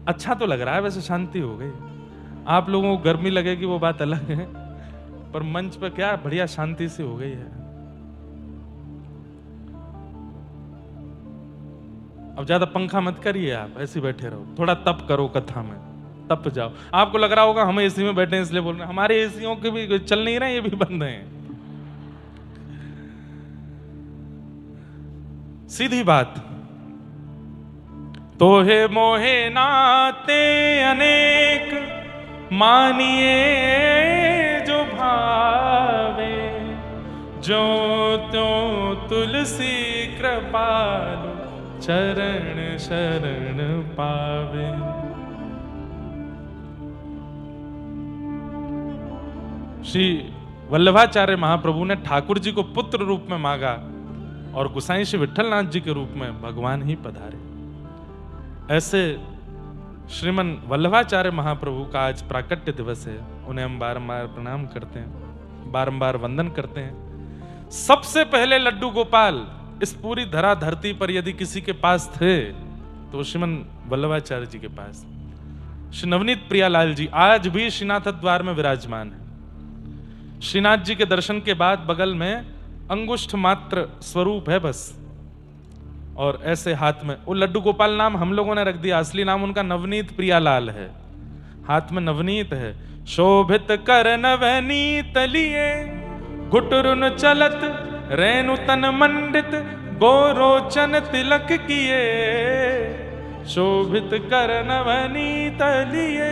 अच्छा तो लग रहा है, वैसे शांति हो गई। आप लोगों को गर्मी लगेगी वो बात अलग है, पर मंच पर क्या बढ़िया शांति से हो गई है। अब ज्यादा पंखा मत करिए, आप ऐसे बैठे रहो, थोड़ा तप करो कथा में, तप जाओ। आपको लग रहा होगा हम एसी में बैठे हैं इसलिए बोल रहे हैं, हमारे एसीओं के भी चल नहीं रहे, ये भी बंद हैं। सीधी बात, तोहे मोहे नाते अनेक, मानिए जो भावे, जो त्यों तुलसी कृपालु, चरण शरण पावे। श्री वल्लभाचार्य महाप्रभु ने ठाकुर जी को पुत्र रूप में मांगा और गोसाई श्री विट्ठलनाथ जी के रूप में भगवान ही पधारे। ऐसे श्रीमन वल्लभाचार्य महाप्रभु का आज प्राकट्य दिवस है, उन्हें हम बारंबार प्रणाम करते हैं, बारंबार वंदन करते हैं। सबसे पहले लड्डू गोपाल इस पूरी धरा धरती पर यदि किसी के पास थे तो श्रीमन वल्लभाचार्य जी के पास। श्री नवनीत प्रियालाल जी आज भी श्रीनाथ द्वार में विराजमान है। श्रीनाथ जी के दर्शन के बाद बगल में अंगुष्ठ मात्र स्वरूप है बस, और ऐसे हाथ में वो लड्डू गोपाल नाम हम लोगों ने रख दिया, असली नाम उनका नवनीत प्रियालाल है। हाथ में नवनीत है, शोभित कर नवनीत लिए, घुटरुन चलत रेणु तन मंडित, गोरोचन तिलक किए, शोभित कर नवनीत लिए।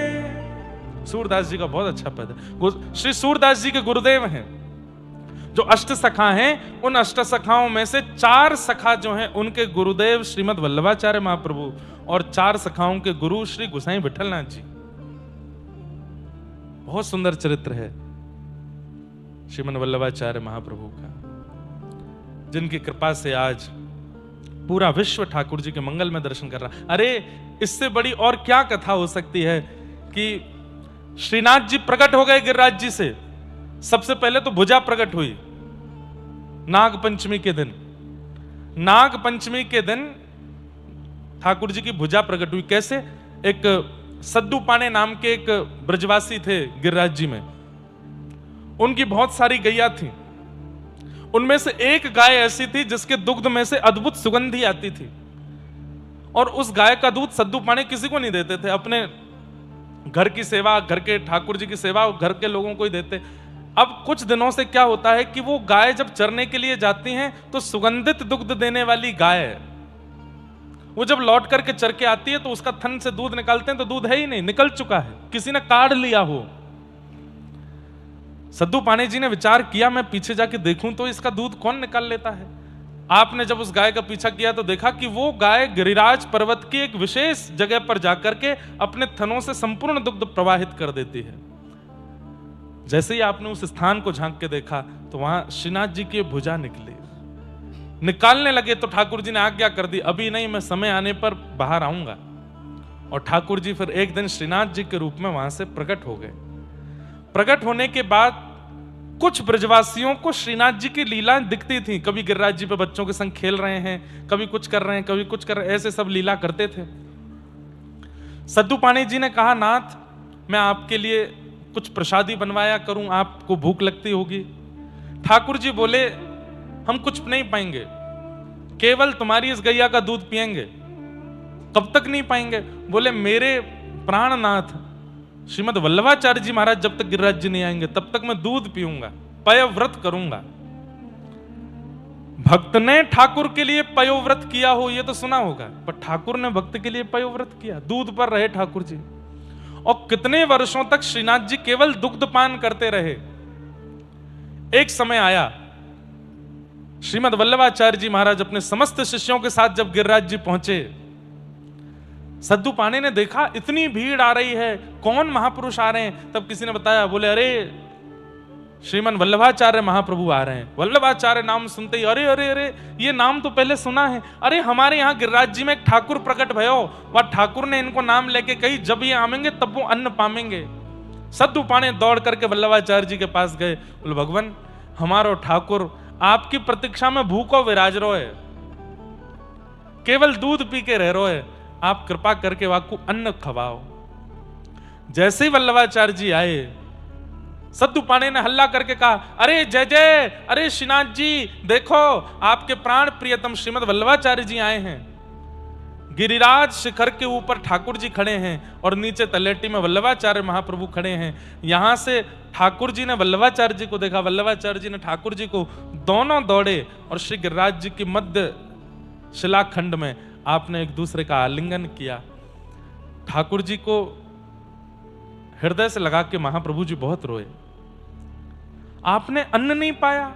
सूरदास जी का बहुत अच्छा पद है। श्री सूरदास जी के गुरुदेव हैं जो अष्ट सखा हैं, उन अष्ट सखाओं में से 4 सखा जो हैं उनके गुरुदेव श्रीमद वल्लभाचार्य महाप्रभु, और 4 सखाओं के गुरु श्री गोसाई विट्ठलनाथ जी। बहुत सुंदर चरित्र है श्रीमद वल्लभाचार्य महाप्रभु का, जिनकी कृपा से आज पूरा विश्व ठाकुर जी के मंगल में दर्शन कर रहा। अरे इससे बड़ी और क्या कथा हो सकती है कि श्रीनाथ जी प्रकट हो गए गिरिराज जी से। सबसे पहले तो भुजा प्रकट हुई नाग पंचमी के दिन। नाग पंचमी के दिन ठाकुर जी की भुजा प्रकट हुई। कैसे? एक सद्दू पाने नाम के एक ब्रजवासी थे गिरिराज जी में, उनकी बहुत सारी गैया थी। उनमें से एक गाय ऐसी थी जिसके दुग्ध में से अद्भुत सुगंधी आती थी, और उस गाय का दूध सद्दू पाने किसी को नहीं देते थे। अपने घर की सेवा, घर के ठाकुर जी की सेवा घर के लोगों को ही देते। अब कुछ दिनों से क्या होता है कि वो गाय जब चरने के लिए जाती हैं तो सुगंधित दुग्ध देने वाली गाय, वो जब लौट करके चर के आती है तो उसका थन से दूध निकालते हैं तो दूध है ही नहीं, निकल चुका है, किसी ने काढ़ लिया हो। सद्दू पाने जी ने विचार किया मैं पीछे जाके देखूं तो इसका दूध कौन निकाल लेता है। आपने जब उस गाय का पीछा किया तो देखा कि वो गाय गिरिराज पर्वत की एक विशेष जगह पर जाकर के अपने थनों से संपूर्ण दुग्ध प्रवाहित कर देती है। जैसे ही आपने उस स्थान को झांक के देखा तो वहां श्रीनाथ जी की भुजा निकालने लगे तो ठाकुर जी ने आज्ञा कर दी, अभी नहीं, मैं समय आने पर बाहर आऊंगा। और ठाकुर जी फिर एक दिन श्रीनाथ जी के रूप में वहां से प्रकट हो गए। प्रकट होने के बाद कुछ ब्रजवासियों को श्रीनाथ जी की लीला दिखती थी। कभी गिरिराज जी पे बच्चों के संग खेल रहे हैं, कभी कुछ कर रहे हैं, कभी कुछ कर रहे हैं, ऐसे सब लीला करते थे। सद्दू पाणी जी ने कहा, नाथ मैं आपके लिए कुछ प्रसादी बनवाया करूं, आपको भूख लगती होगी। ठाकुर जी बोले, हम कुछ नहीं पाएंगे, केवल तुम्हारी इस गैया का दूध पिएंगे। कब तक नहीं पाएंगे? बोले, मेरे प्राणनाथ श्रीमद वल्लभाचार्य जी महाराज जब तक गिरिराज जी नहीं आएंगे तब तक मैं दूध पीऊंगा, पयव्रत करूंगा। भक्त ने ठाकुर के लिए पयोव्रत किया हो ये तो सुना होगा, पर ठाकुर ने भक्त के लिए पयोव्रत किया, दूध पर रहे ठाकुर जी। और कितने वर्षों तक श्रीनाथ जी केवल दुग्ध पान करते रहे। एक समय आया, श्रीमद वल्लभाचार्य जी महाराज अपने समस्त शिष्यों के साथ जब गिरिराज जी पहुंचे, सद्दू पाणी ने देखा इतनी भीड़ आ रही है, कौन महापुरुष आ रहे हैं। तब किसी ने बताया, बोले अरे श्रीमन वल्लभाचार्य महाप्रभु आ रहे हैं। वल्लभाचार्य नाम सुनते ही अरे अरे अरे ये नाम तो पहले सुना है, अरे हमारे यहाँ गिरिराज जी में एक ठाकुर प्रकट भयो, वह ठाकुर ने इनको नाम लेके कही जब ये आवेंगे तब वो अन्न पावेंगे। सद्दू पाणी दौड़ करके वल्लभाचार्य जी के पास गए, बोले भगवान हमारो ठाकुर आपकी प्रतीक्षा में भूखो विराज रो है, केवल दूध पी के रह रो है, आप कृपा करके वाकू अन्न खवाओ। जैसे ही वल्लभाचार्य जी आए, सद्दू पाणी ने हल्ला करके कहा, अरे जय जय, अरे श्रीनाथ जी देखो आपके प्राण प्रियतम श्रीमद वल्लभाचार्य जी आए हैं। गिरिराज शिखर के ऊपर ठाकुर जी खड़े हैं और नीचे तलेटी में वल्लभाचार्य महाप्रभु खड़े हैं। यहां से ठाकुर जी ने वल्लभाचार्य जी को देखा, वल्लभाचार्य जी ने ठाकुर जी को, दोनों दौड़े और श्री गिरिराज जी की मध्य शिलाखंड में आपने एक दूसरे का आलिंगन किया। ठाकुर जी को हृदय से लगा के महाप्रभु जी बहुत रोए। आपने अन्न नहीं पाया,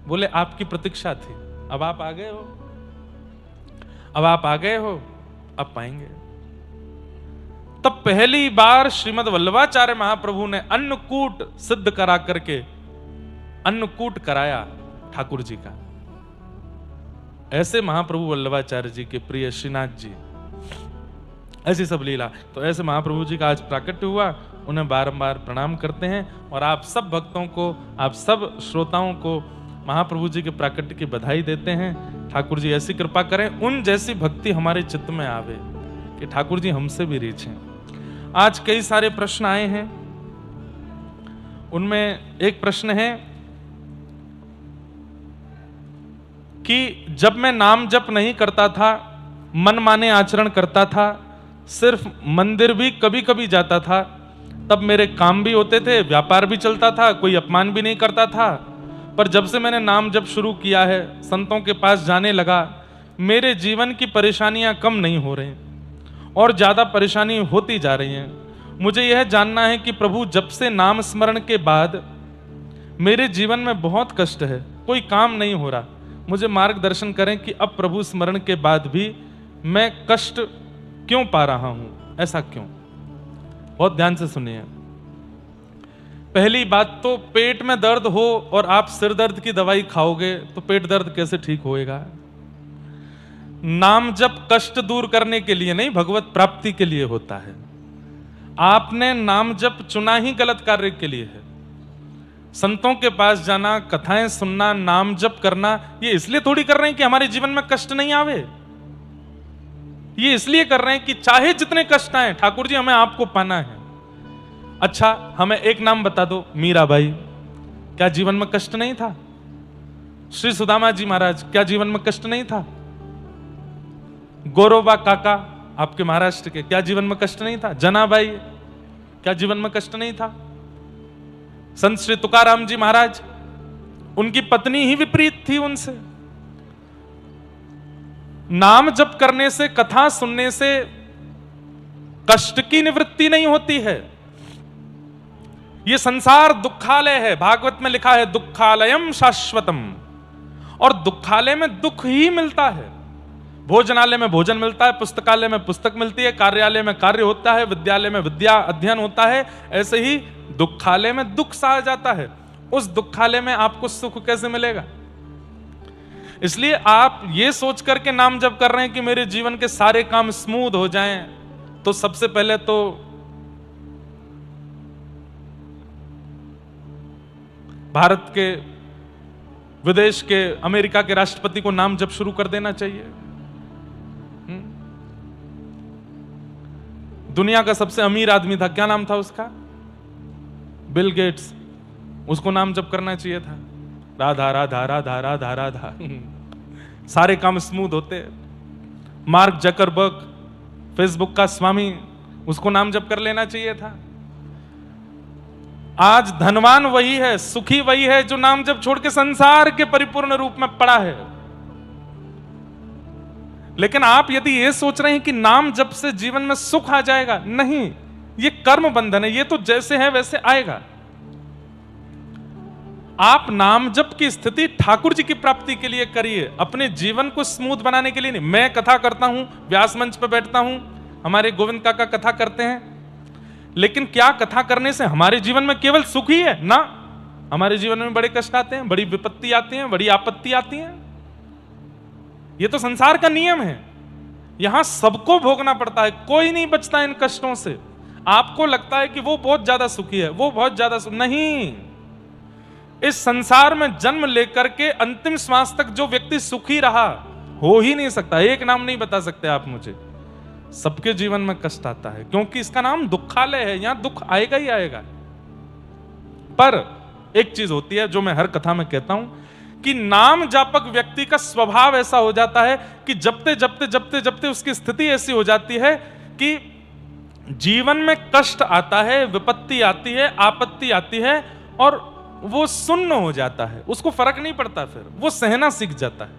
बोले आपकी प्रतीक्षा थी, अब आप आ गए हो, अब आप आ गए हो, अब पाएंगे। तब पहली बार श्रीमद वल्लभाचार्य महाप्रभु ने अन्नकूट सिद्ध करा करके अन्नकूट कराया ठाकुर जी का। ऐसे महाप्रभु वल्लभाचार्य जी के प्रिय श्रीनाथ जी, ऐसी सब लीला। तो ऐसे महाप्रभु जी का आज प्राकट्य हुआ, उन्हें बारंबार प्रणाम करते हैं और आप सब भक्तों को, आप सब श्रोताओं को महाप्रभु जी के प्राकट्य की बधाई देते हैं। ठाकुर जी ऐसी कृपा करें, उन जैसी भक्ति हमारे चित्त में आवे कि ठाकुर जी हमसे भी रीछें। आज कई सारे प्रश्न आए हैं, उनमें एक प्रश्न है कि जब मैं नाम जप नहीं करता था, मन माने आचरण करता था, सिर्फ मंदिर भी कभी कभी जाता था, तब मेरे काम भी होते थे, व्यापार भी चलता था, कोई अपमान भी नहीं करता था। पर जब से मैंने नाम जप शुरू किया है, संतों के पास जाने लगा, मेरे जीवन की परेशानियां कम नहीं हो रही और ज्यादा परेशानी होती जा रही हैं। मुझे यह जानना है कि प्रभु, जब से नाम स्मरण के बाद मेरे जीवन में बहुत कष्ट है, कोई काम नहीं हो रहा, मुझे मार्गदर्शन करें कि अब प्रभु स्मरण के बाद भी मैं कष्ट क्यों पा रहा हूं, ऐसा क्यों? बहुत ध्यान से सुनिए। पहली बात तो, पेट में दर्द हो और आप सिर दर्द की दवाई खाओगे तो पेट दर्द कैसे ठीक होएगा? नाम जप कष्ट दूर करने के लिए नहीं, भगवत प्राप्ति के लिए होता है। आपने नाम जप चुना ही गलत कार्य के लिए है। संतों के पास जाना, कथाएं सुनना, नाम जप करना, ये इसलिए थोड़ी कर रहे हैं कि हमारे जीवन में कष्ट नहीं आवे। ये इसलिए कर रहे हैं कि चाहे जितने कष्ट आए, ठाकुर जी हमें आपको पाना है। अच्छा, हमें एक नाम बता दो, मीराबाई, क्या जीवन में कष्ट नहीं था? श्री सुदामा जी महाराज, क्या जीवन में कष्ट नहीं था? गौरवबा काका आपके महाराष्ट्र के, क्या जीवन में कष्ट नहीं था? जनाबाई, क्या जीवन में कष्ट नहीं था? संत श्री तुकाराम जी महाराज, उनकी पत्नी ही विपरीत थी उनसे। नाम जप करने से, कथा सुनने से कष्ट की निवृत्ति नहीं होती है। ये संसार दुखालय है, भागवत में लिखा है दुखालयम शाश्वतम, और दुखालय में दुख ही मिलता है। भोजनालय में भोजन मिलता है, पुस्तकालय में पुस्तक मिलती है, कार्यालय में कार्य होता है, विद्यालय में विद्या अध्ययन होता है, ऐसे ही दुखालय में दुख सहा जाता है। उस दुखालय में आपको सुख कैसे मिलेगा? इसलिए आप ये सोच करके नाम जप कर रहे हैं कि मेरे जीवन के सारे काम स्मूथ हो जाएं, तो सबसे पहले तो भारत के, विदेश के, अमेरिका के राष्ट्रपति को नाम जप शुरू कर देना चाहिए। दुनिया का सबसे अमीर आदमी था, क्या नाम था उसका? बिल गेट्स, उसको नाम जप करना चाहिए था, राधा राधा राधा राधा राधा, सारे काम स्मूथ होते। मार्क जकरबर्ग, फेसबुक का स्वामी, उसको नाम जप कर लेना चाहिए था। आज धनवान वही है, सुखी वही है जो नाम जप छोड़ के संसार के परिपूर्ण रूप में पड़ा है। लेकिन आप यदि ये सोच रहे हैं कि नाम जप से जीवन में सुख आ जाएगा, नहीं, ये कर्म बंधन है, ये तो जैसे है वैसे आएगा। आप नाम जप की स्थिति ठाकुर जी की प्राप्ति के लिए करिए, अपने जीवन को स्मूथ बनाने के लिए नहीं। मैं कथा करता हूं, व्यास मंच पर बैठता हूं, हमारे गोविंद काका कथा करते हैं, लेकिन क्या कथा करने से हमारे जीवन में केवल सुख ही है? ना, हमारे जीवन में बड़े कष्ट आते हैं, बड़ी विपत्ति आती है, बड़ी आपत्ति आती है। ये तो संसार का नियम है, यहां सबको भोगना पड़ता है, कोई नहीं बचता इन कष्टों से। आपको लगता है कि वो बहुत ज्यादा सुखी है, वो बहुत ज्यादा नहीं। इस संसार में जन्म लेकर के अंतिम श्वास तक जो व्यक्ति सुखी रहा, हो ही नहीं सकता। एक नाम नहीं बता सकते आप मुझे। सबके जीवन में कष्ट आता है, क्योंकि इसका नाम दुखालय है, यहां दुख आएगा ही आएगा। पर एक चीज होती है जो मैं हर कथा में कहता हूं कि नाम जापक व्यक्ति का स्वभाव ऐसा हो जाता है कि जपते जपते जपते जपते उसकी स्थिति ऐसी हो जाती है कि जीवन में कष्ट आता है, विपत्ति आती है, आपत्ति आती है और वो सुन्न हो जाता है, उसको फर्क नहीं पड़ता, फिर वो सहना सीख जाता है।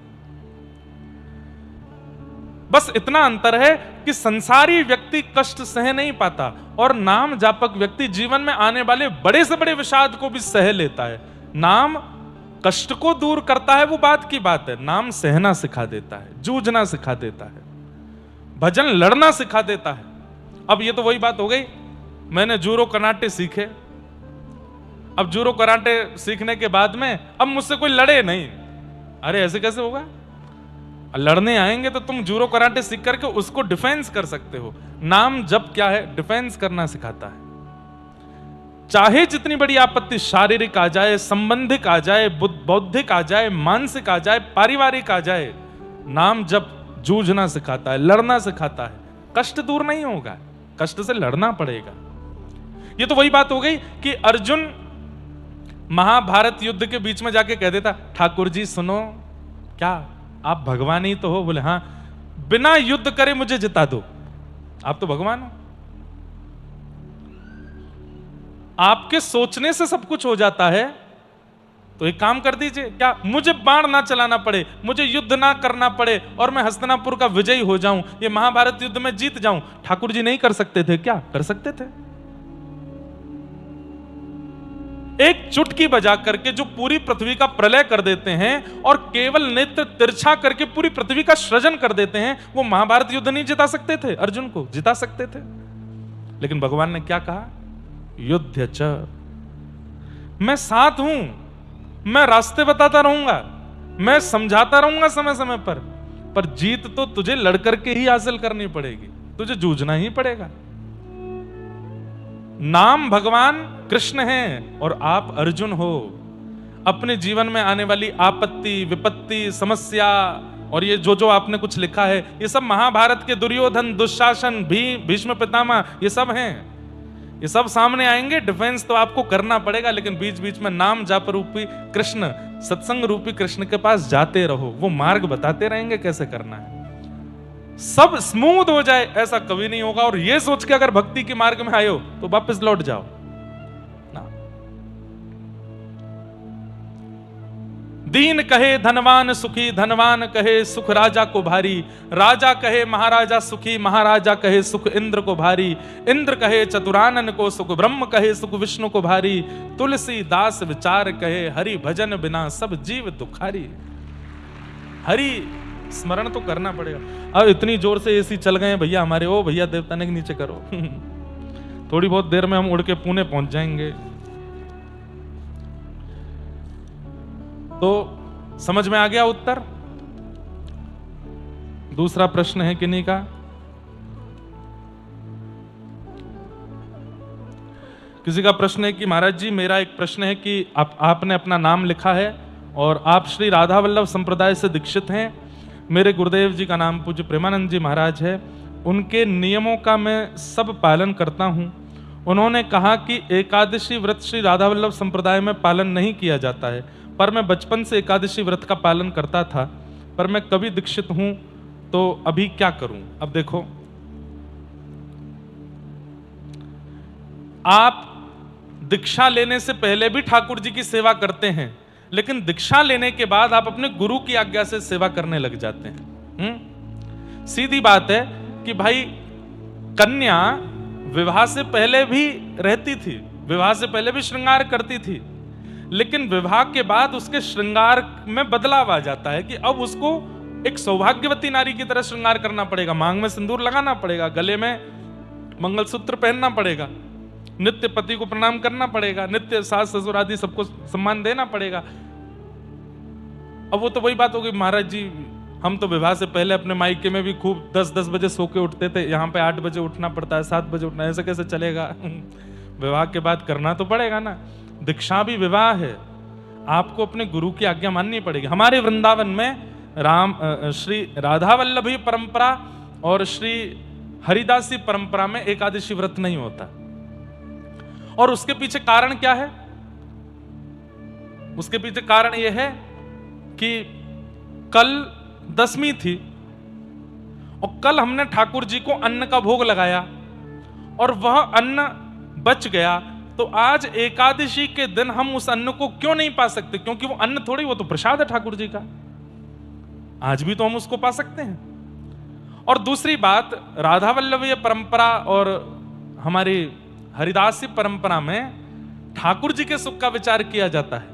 बस इतना अंतर है कि संसारी व्यक्ति कष्ट सह नहीं पाता और नाम जापक व्यक्ति जीवन में आने वाले बड़े से बड़े विषाद को भी सह लेता है। नाम कष्ट को दूर करता है, वो बात की बात है, नाम सहना सिखा देता है, जूझना सिखा देता है, भजन लड़ना सिखा देता है। अब ये तो वही बात हो गई, मैंने जूडो कराटे सीखे, अब जूडो कराटे सीखने के बाद में अब मुझसे कोई लड़े नहीं, अरे ऐसे कैसे होगा? लड़ने आएंगे तो तुम जूडो कराटे सीख करके उसको डिफेंस कर सकते हो। नाम जप क्या है? डिफेंस करना सिखाता है। चाहे जितनी बड़ी आपत्ति शारीरिक आ जाए, संबंधिक आ जाए, बौद्धिक आ जाए, मानसिक आ जाए, पारिवारिक आ जाए, नाम जप जूझना सिखाता है, लड़ना सिखाता है। कष्ट दूर नहीं होगा, कष्ट से लड़ना पड़ेगा। ये तो वही बात हो गई कि अर्जुन महाभारत युद्ध के बीच में जाके कह देता, ठाकुर जी सुनो, क्या आप भगवान ही तो हो? बोले हाँ, बिना युद्ध करे मुझे जिता दो, आप तो भगवान हो। आपके सोचने से सब कुछ हो जाता है, तो एक काम कर दीजिए, क्या मुझे बाण ना चलाना पड़े, मुझे युद्ध ना करना पड़े और मैं हस्तिनापुर का विजयी हो जाऊं, ये महाभारत युद्ध में जीत जाऊं। ठाकुर जी नहीं कर सकते थे क्या? कर सकते थे। एक चुटकी बजा करके जो पूरी पृथ्वी का प्रलय कर देते हैं और केवल नेत्र तिरछा करके पूरी पृथ्वी का सृजन कर देते हैं, वो महाभारत युद्ध नहीं जिता सकते थे? अर्जुन को जिता सकते थे, लेकिन भगवान ने क्या कहा? युद्ध च, मैं साथ हूं, मैं रास्ते बताता रहूंगा, मैं समझाता रहूंगा समय समय पर जीत तो तुझे लड़कर के ही हासिल करनी पड़ेगी, तुझे जूझना ही पड़ेगा। नाम भगवान कृष्ण हैं और आप अर्जुन हो। अपने जीवन में आने वाली आपत्ति, विपत्ति, समस्या और ये जो आपने कुछ लिखा है, ये सब महाभारत के दुर्योधन, दुशासन, भीष्म पितामह, ये सब हैं, ये सब सामने आएंगे। डिफेंस तो आपको करना पड़ेगा, लेकिन बीच बीच में नाम जाप रूपी कृष्ण, सत्संग रूपी कृष्ण के पास जाते रहो, वो मार्ग बताते रहेंगे कैसे करना है। सब स्मूथ हो जाए ऐसा कभी नहीं होगा, और ये सोच के अगर भक्ति के मार्ग में आए हो तो वापस लौट जाओ ना। दीन कहे धनवान सुखी, धनवान कहे सुख राजा को भारी, राजा कहे महाराजा सुखी, महाराजा कहे सुख इंद्र को भारी, इंद्र कहे चतुरानन को सुख, ब्रह्म कहे सुख विष्णु को भारी, तुलसी दास विचार कहे हरि भजन बिना सब जीव दुखारी। हरि स्मरण तो करना पड़ेगा। अब इतनी जोर से एसी चल गए भैया हमारे, ओ भैया देवताने के नीचे करो थोड़ी बहुत देर में हम उड़ के पुणे पहुंच जाएंगे। तो समझ में आ गया उत्तर? दूसरा प्रश्न है किन्हीं का? किसी का प्रश्न है कि महाराज जी मेरा एक प्रश्न है कि आपने अपना नाम लिखा है और आप श्री राधा वल्लभ संप्रदाय से दीक्षित हैं। मेरे गुरुदेव जी का नाम पूज्य प्रेमानंद जी महाराज है, उनके नियमों का मैं सब पालन करता हूं। उन्होंने कहा कि एकादशी व्रत श्री राधा वल्लभ संप्रदाय में पालन नहीं किया जाता है, पर मैं बचपन से एकादशी व्रत का पालन करता था, पर मैं कभी दीक्षित हूं, तो अभी क्या करूं? अब देखो, आप दीक्षा लेने से पहले भी ठाकुर जी की सेवा करते हैं, लेकिन दीक्षा लेने के बाद आप अपने गुरु की आज्ञा से सेवा करने लग जाते हैं। सीधी बात है कि भाई कन्या विवाह से पहले भी रहती थी, विवाह से पहले भी श्रृंगार करती थी, लेकिन विवाह के बाद उसके श्रृंगार में बदलाव आ जाता है कि अब उसको एक सौभाग्यवती नारी की तरह श्रृंगार करना पड़ेगा, मांग में सिंदूर लगाना पड़ेगा, गले में मंगलसूत्र पहनना पड़ेगा, नित्य पति को प्रणाम करना पड़ेगा, नित्य सास ससुर आदि सबको सम्मान देना पड़ेगा। अब वो तो वही बात होगी, महाराज जी हम तो विवाह से पहले अपने मायके में भी खूब 10-10 बजे सो के उठते थे, यहाँ पे 8 बजे उठना पड़ता है, 7 बजे उठना, ऐसे कैसे चलेगा विवाह के बाद करना तो पड़ेगा ना। दीक्षा भी विवाह है, आपको अपने गुरु की आज्ञा माननी पड़ेगी। हमारे वृंदावन में श्री राधा वल्लभी परंपरा और श्री हरिदासी परंपरा में एकादशी व्रत नहीं होता, और उसके पीछे कारण क्या है? उसके पीछे कारण यह है कि कल दशमी थी और कल हमने ठाकुर जी को अन्न का भोग लगाया और वह अन्न बच गया, तो आज एकादशी के दिन हम उस अन्न को क्यों नहीं पा सकते? क्योंकि वो अन्न थोड़ी, वो तो प्रसाद है ठाकुर जी का, आज भी तो हम उसको पा सकते हैं। और दूसरी बात, राधा वल्लभीय परंपरा और हमारी हरिदासी परंपरा में ठाकुर जी के सुख का विचार किया जाता है।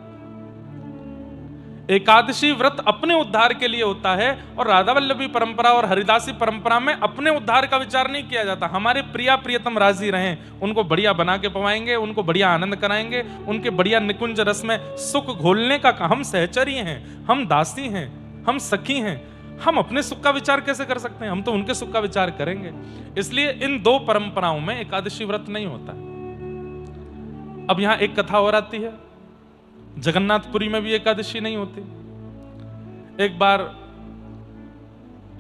एकादशी व्रत अपने उद्धार के लिए होता है और राधा वल्लभी परंपरा और हरिदासी परंपरा में अपने उद्धार का विचार नहीं किया जाता। हमारे प्रिया प्रियतम राजी रहें, उनको बढ़िया बना के पवाएंगे, उनको बढ़िया आनंद कराएंगे, उनके बढ़िया निकुंज रस में सुख घोलने का। हम सहचरी हैं, हम दासी हैं, हम सखी हैं, हम अपने सुख का विचार कैसे कर सकते हैं? हम तो उनके सुख का विचार करेंगे। इसलिए इन दो परंपराओं में एकादशी व्रत नहीं होता। अब यहां एक कथा और आती है, जगन्नाथपुरी में भी एकादशी नहीं होती। एक बार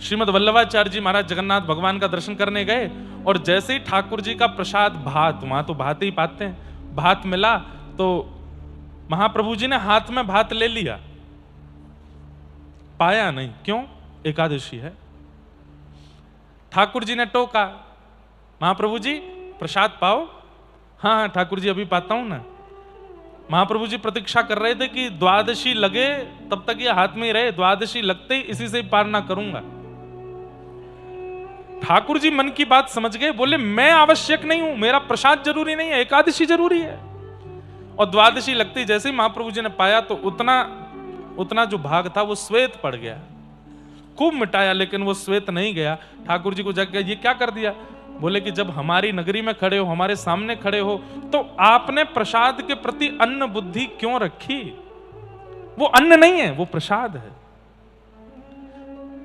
श्रीमद वल्लभाचार्य जी महाराज जगन्नाथ भगवान का दर्शन करने गए और जैसे ही ठाकुर जी का प्रसाद भात, वहां तो भात ही पाते हैं, भात मिला तो महाप्रभु जी ने हाथ में भात ले लिया, पाया नहीं। क्यों? एकादशी है। ठाकुर जी ने टोका, महाप्रभु जी प्रसाद पाओ। हाँ हाँ ठाकुर जी अभी पाता हूं ना। महाप्रभु जी प्रतीक्षा कर रहे थे कि द्वादशी लगे तब तक ये हाथ में ही रहे, द्वादशी लगते ही इसी से पार ना करूंगा। ठाकुर जी मन की बात समझ गए, बोले मैं आवश्यक नहीं हूं, मेरा प्रसाद जरूरी नहीं है, एकादशी जरूरी है। और द्वादशी लगते ही जैसे ही महाप्रभु जी ने पाया तो उतना जो भाग था वो श्वेत पड़ गया। खूब मिटाया लेकिन वो श्वेत नहीं गया। ठाकुर जी को जाकर ये क्या कर दिया? बोले कि जब हमारी नगरी में खड़े हो, हमारे सामने खड़े हो, तो आपने प्रसाद के प्रति अन्न बुद्धि क्यों रखी? वो अन्न नहीं है, वो प्रसाद है,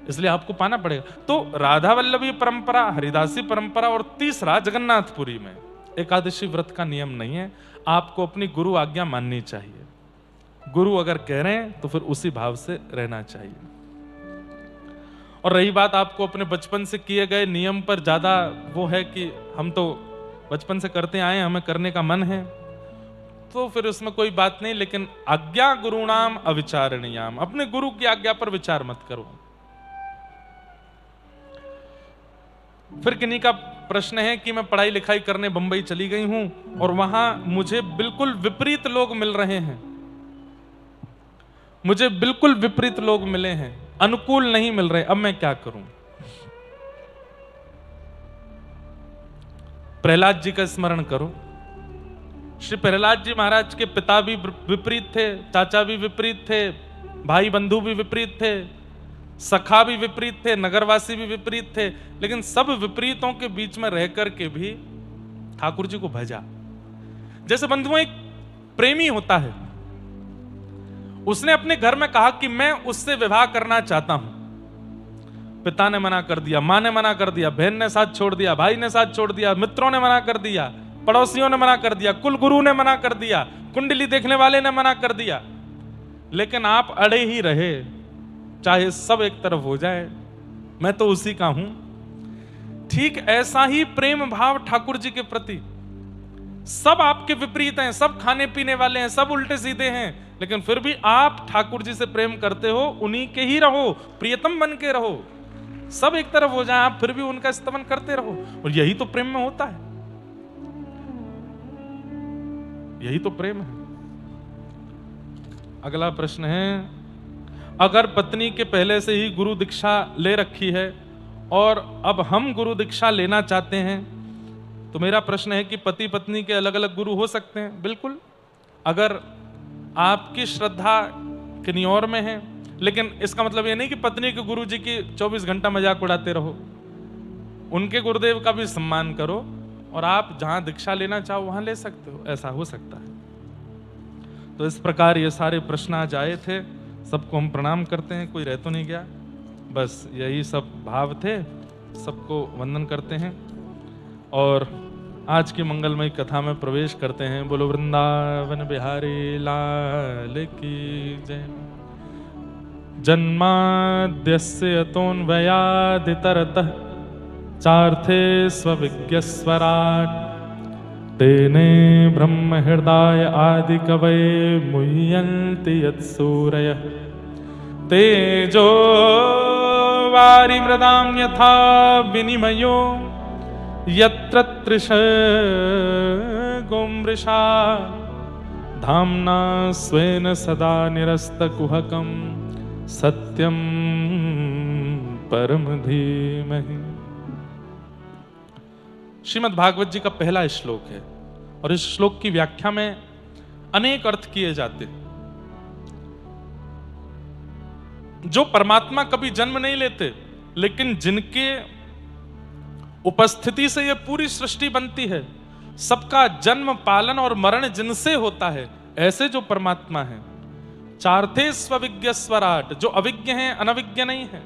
इसलिए आपको पाना पड़ेगा। तो राधा वल्लभी परंपरा, हरिदासी परंपरा और तीसरा जगन्नाथपुरी में एकादशी व्रत का नियम नहीं है। आपको अपनी गुरु आज्ञा माननी चाहिए। गुरु अगर कह रहे हैं तो फिर उसी भाव से रहना चाहिए। और रही बात आपको अपने बचपन से किए गए नियम पर ज्यादा वो है कि हम तो बचपन से करते आए, हमें करने का मन है, तो फिर उसमें कोई बात नहीं। लेकिन आज्ञा गुरुणाम अविचारणीयाम, अपने गुरु की आज्ञा पर विचार मत करो। फिर किन्हीं का प्रश्न है कि मैं पढ़ाई लिखाई करने बंबई चली गई हूं और वहां मुझे बिल्कुल विपरीत लोग मिल रहे हैं, मुझे बिल्कुल विपरीत लोग मिले हैं, अनुकूल नहीं मिल रहे, अब मैं क्या करूं? प्रहलाद जी का स्मरण करो। श्री प्रहलाद जी महाराज के पिता भी विपरीत थे, चाचा भी विपरीत थे, भाई बंधु भी विपरीत थे, सखा भी विपरीत थे, नगरवासी भी विपरीत थे, लेकिन सब विपरीतों के बीच में रह करके भी ठाकुर जी को भजा। जैसे बंधुओं, एक प्रेमी होता है, उसने अपने घर में कहा कि मैं उससे विवाह करना चाहता हूं। पिता ने मना कर दिया, मां ने मना कर दिया, बहन ने साथ छोड़ दिया, भाई ने साथ छोड़ दिया, मित्रों ने मना कर दिया, पड़ोसियों ने मना कर दिया, कुल गुरु ने मना कर दिया, कुंडली देखने वाले ने मना कर दिया, लेकिन आप अड़े ही रहे, चाहे सब एक तरफ हो जाए, मैं तो उसी का हूं। ठीक ऐसा ही प्रेम भाव ठाकुर जी के प्रति। सब आपके विपरीत हैं, सब खाने पीने वाले हैं, सब उल्टे सीधे हैं, लेकिन फिर भी आप ठाकुर जी से प्रेम करते हो, उन्हीं के ही रहो, प्रियतम बन के रहो। सब एक तरफ हो जाए, आप फिर भी उनका स्तवन करते रहो, और यही तो प्रेम में होता है, यही तो प्रेम है। अगला प्रश्न है, अगर पत्नी के पहले से ही गुरु दीक्षा ले रखी है और अब हम गुरु दीक्षा लेना चाहते हैं, तो मेरा प्रश्न है कि पति पत्नी के अलग अलग गुरु हो सकते हैं? बिल्कुल, अगर आपकी श्रद्धा किन्हीं और में है। लेकिन इसका मतलब ये नहीं कि पत्नी के गुरु जी की 24 घंटा मजाक उड़ाते रहो। उनके गुरुदेव का भी सम्मान करो और आप जहां दीक्षा लेना चाहो वहां ले सकते हो, ऐसा हो सकता है। तो इस प्रकार ये सारे प्रश्न आज आए थे, सबको हम प्रणाम करते हैं, कोई रह तो नहीं गया, बस यही सब भाव थे, सबको वंदन करते हैं और आज की मंगलमयी कथा में प्रवेश करते हैं। बोलो वृंदावन बिहारी लाल की जय। जन्माद्यस्य यतोऽन्वयादितरतः चार्थे स्वविज्ञस्वराट् तेने ब्रह्म हृदय आदि कवये मुह्यन्ति यत्सूरयः तेजो वारि मृदां यथा विनिमयो यत्र त्रिशर्गो मृषा धाम्ना स्वेन सदा निरस्तकुहकं सत्यं परम धीमहि। श्रीमद् भागवत जी का पहला श्लोक है और इस श्लोक की व्याख्या में अनेक अर्थ किए जाते हैं। जो परमात्मा कभी जन्म नहीं लेते, लेकिन जिनके उपस्थिति से यह पूरी सृष्टि बनती है, सबका जन्म पालन और मरण जिनसे होता है, ऐसे जो परमात्मा है। चार्थे स्वविज्ञ स्वराट, जो अविज्ञ हैं, अनविज्ञ नहीं है,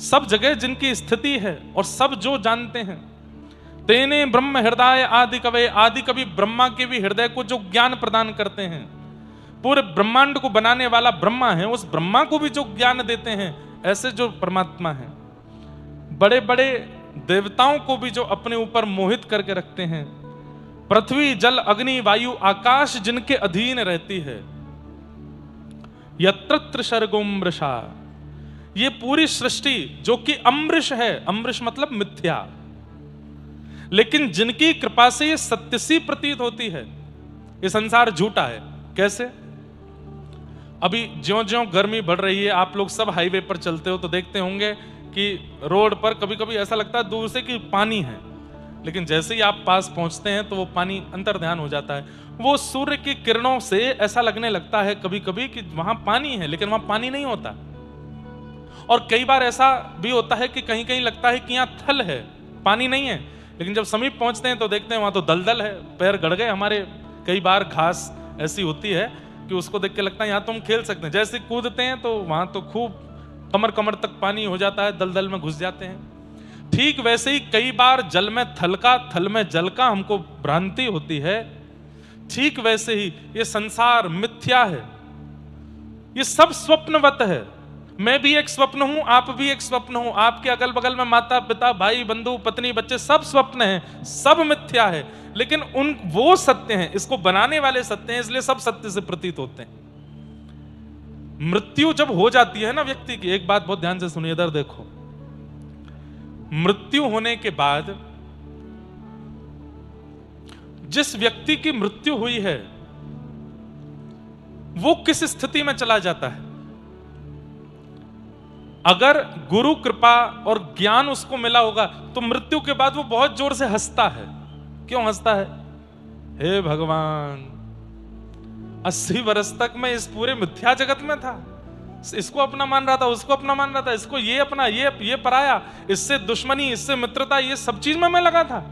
सब जगह जिनकी स्थिति है और सब जो जानते हैं। तेने ब्रह्म हृदय आदि कवि, आदि कवि ब्रह्मा के भी हृदय को जो ज्ञान प्रदान करते हैं, पूरे ब्रह्मांड को बनाने वाला ब्रह्मा है, उस ब्रह्मा को भी जो ज्ञान देते हैं, ऐसे जो परमात्मा है। बड़े बड़े देवताओं को भी जो अपने ऊपर मोहित करके रखते हैं। पृथ्वी जल अग्नि वायु आकाश जिनके अधीन रहती है। यत्र त्रिशर्गो मृषा, ये पूरी सृष्टि जो कि अमृष है, अमृष मतलब मिथ्या, लेकिन जिनकी कृपा से ये सत्य सी प्रतीत होती है। ये संसार झूठा है। कैसे? अभी ज्यों-ज्यों गर्मी बढ़ रही है, आप लोग सब हाईवे पर चलते हो तो देखते होंगे कि रोड पर कभी कभी ऐसा लगता है दूर से कि पानी है, लेकिन जैसे ही आप पास पहुंचते हैं तो वो पानी अंतर्ध्यान हो जाता है। वो सूर्य की किरणों से ऐसा लगने लगता है कभी कभी कि वहां पानी है, लेकिन वहां पानी नहीं होता। और कई बार ऐसा भी होता है कि कहीं कहीं लगता है कि यहाँ थल है, पानी नहीं है, लेकिन जब समीप पहुंचते हैं तो देखते हैं वहां तो दलदल है, पैर गड़ गए हमारे। कई बार घास ऐसी होती है कि उसको देख के लगता है यहाँ तो हम खेल सकते हैं। जैसे कूदते हैं तो वहां तो खूब कमर कमर तक पानी हो जाता है, दलदल में घुस जाते हैं। ठीक वैसे ही कई बार जल में थल का, थल में जल का हमको भ्रांति होती है। ठीक वैसे ही ये संसार मिथ्या है, ये सब स्वप्नवत है। मैं भी एक स्वप्न हूं, आप भी एक स्वप्न हो, आपके अगल बगल में माता पिता भाई बंधु पत्नी बच्चे सब स्वप्न हैं, सब मिथ्या है, लेकिन उन वो सत्य हैं, इसको बनाने वाले सत्य हैं, इसलिए सब सत्य से प्रतीत होते हैं। मृत्यु जब हो जाती है ना व्यक्ति की, एक बात बहुत ध्यान से सुनिए, इधर देखो। मृत्यु होने के बाद जिस व्यक्ति की मृत्यु हुई है वो किस स्थिति में चला जाता है? अगर गुरु कृपा और ज्ञान उसको मिला होगा तो मृत्यु के बाद वो बहुत जोर से हंसता है। क्यों हंसता है? हे भगवान, 80 वर्ष तक मैं इस पूरे मिथ्या जगत में था, इसको अपना मान रहा था, उसको अपना मान रहा था, इसको ये अपना, ये पराया, इससे दुश्मनी, इससे मित्रता, ये सब चीज में मैं लगा था।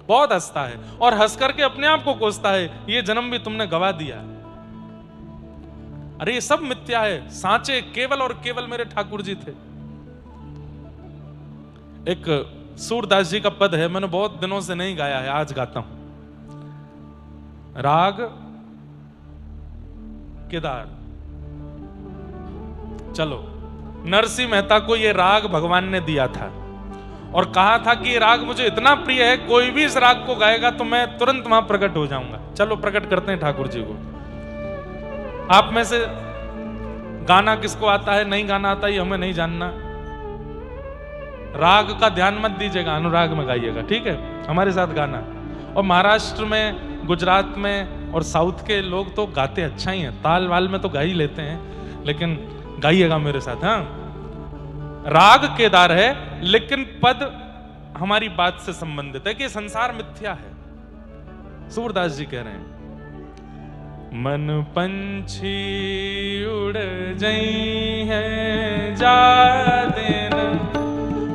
बहुत हंसता है और हंस करके अपने आप को कोसता है, ये जन्म भी तुमने गवा दिया। अरे ये सब मिथ्या है, सांचे केवल और केवल मेरे ठाकुर जी थे। एक सूरदास जी का पद है, मैंने बहुत दिनों से नहीं गाया है, आज गाता हूं। राग केदार। चलो, नरसिंह मेहता को ये राग भगवान ने दिया था और कहा था कि ये राग मुझे इतना प्रिय है, कोई भी इस राग को गाएगा तो मैं तुरंत वहां प्रकट हो जाऊंगा। चलो प्रकट करते हैं ठाकुर जी को। आप में से गाना किसको आता है, नहीं गाना आता, ये हमें नहीं जानना। राग का ध्यान मत दीजिएगा, अनुराग में गाइएगा, ठीक है? हमारे साथ गाना। और महाराष्ट्र में, गुजरात में और साउथ के लोग तो गाते अच्छा ही हैं, ताल वाल में तो गा ही लेते हैं, लेकिन गाइएगा मेरे साथ। हाँ, राग केदार है, लेकिन पद हमारी बात से संबंधित है कि संसार मिथ्या है। सूरदास जी कह रहे हैं, मन पंछी उड़ जाई है जा दिन,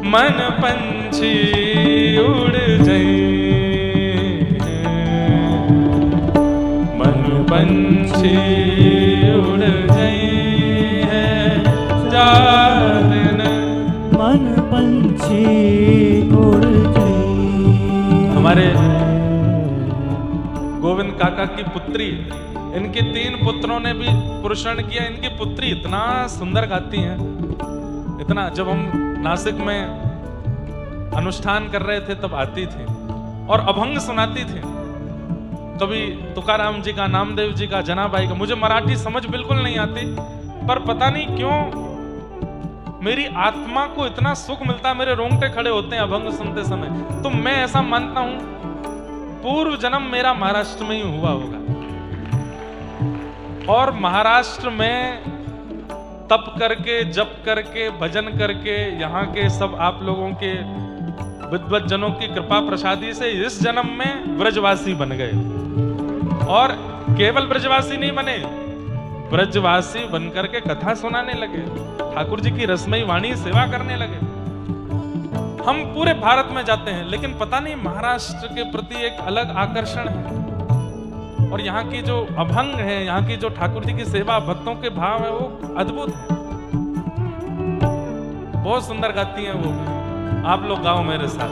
मन पंछी उड़ जाई है, मन पंछी उड़ जाई है जा दिन, मन पंछी उड़ जाई। हमारे गोविंद काका की पुत्री, इनके 3 पुत्रों ने भी पुरुषण किया। इनकी पुत्री इतना सुंदर गाती हैं, इतना। जब हम नासिक में अनुष्ठान कर रहे थे तब आती थी और अभंग सुनाती थी। कभी तुकाराम जी का, नामदेव जी का, जनाबाई का। मुझे मराठी समझ बिल्कुल नहीं आती, पर पता नहीं क्यों मेरी आत्मा को इतना सुख मिलता है, मेरे रोंगटे खड़े होते हैं अभंग सुनते समय। तो मैं ऐसा मानता हूं पूर्व जन्म मेरा महाराष्ट्र में ही हुआ होगा, और महाराष्ट्र में तप करके, जप करके, भजन करके, यहाँ के सब आप लोगों के विद्वत जनों की कृपा प्रसादी से इस जन्म में ब्रजवासी बन गए। और केवल ब्रजवासी नहीं बने, ब्रजवासी बनकर के कथा सुनाने लगे, ठाकुर जी की रसमयी वाणी सेवा करने लगे। हम पूरे भारत में जाते हैं, लेकिन पता नहीं महाराष्ट्र के प्रति एक अलग आकर्षण है, और यहाँ की जो अभंग है, यहाँ की जो ठाकुर जी की सेवा, भक्तों के भाव है, वो अद्भुत है। बहुत सुंदर गाती हैं वो। आप लोग गाओ मेरे साथ।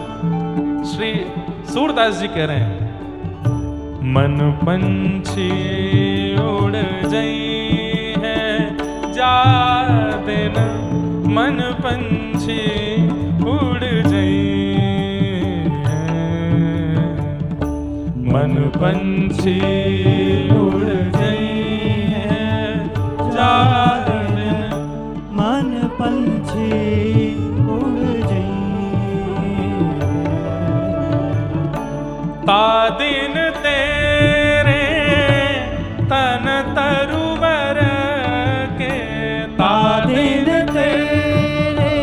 श्री सूरदास जी कह रहे हैं, मन पंछी उड़ जाई है जा दिन, मन पंछी उड़ जाई है, मन पंछी उड़ जाई है जा दिन, मन पंछी उड़ जाई ता दिन तेरे तन तरुवर के, ता दिन तेरे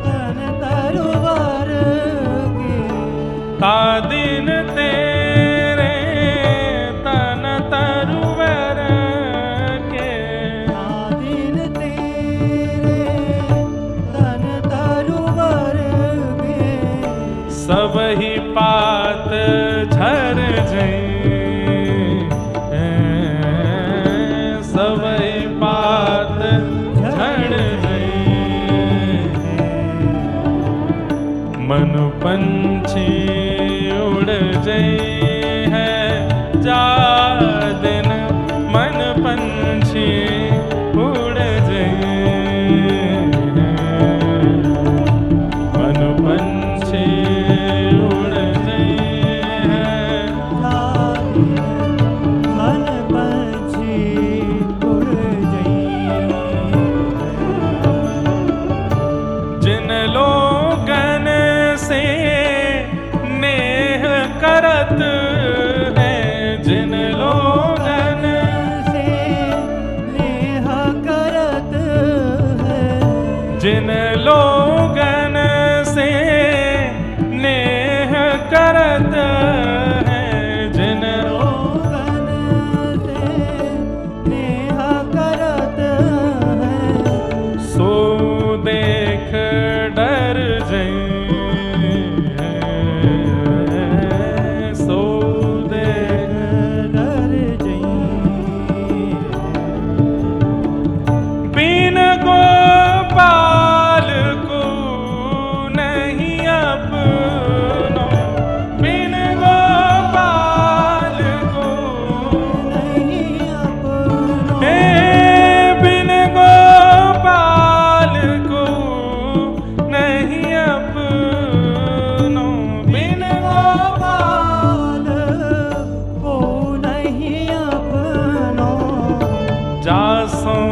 तन तरुवर के, ता दिन तेरे तन तरुवर के, दिन तेरे तन तरुवर के, सब ही पात झर जाए, सब ही पात झड़ जाए, मन पंछी उड़ जाए है जा दिन, मन पंछी उड़ जाए, मन पंछी उड़ जाए है, मन पंछी उड़ जाई। जिन लोगन से नेह करत है, जिन लोगन से नेह करत है, जिन लोगन से नेह करत है, जिन लोगन से नेह करत है, सो देख डर जाए, सो देख डर जाई। बिन गोपाल को नहीं अपनो, बिन गोपाल को नहीं अपनो, हे बिन गोपाल को नहीं अपनो, बिन गोपाल को नहीं अपनो, जासों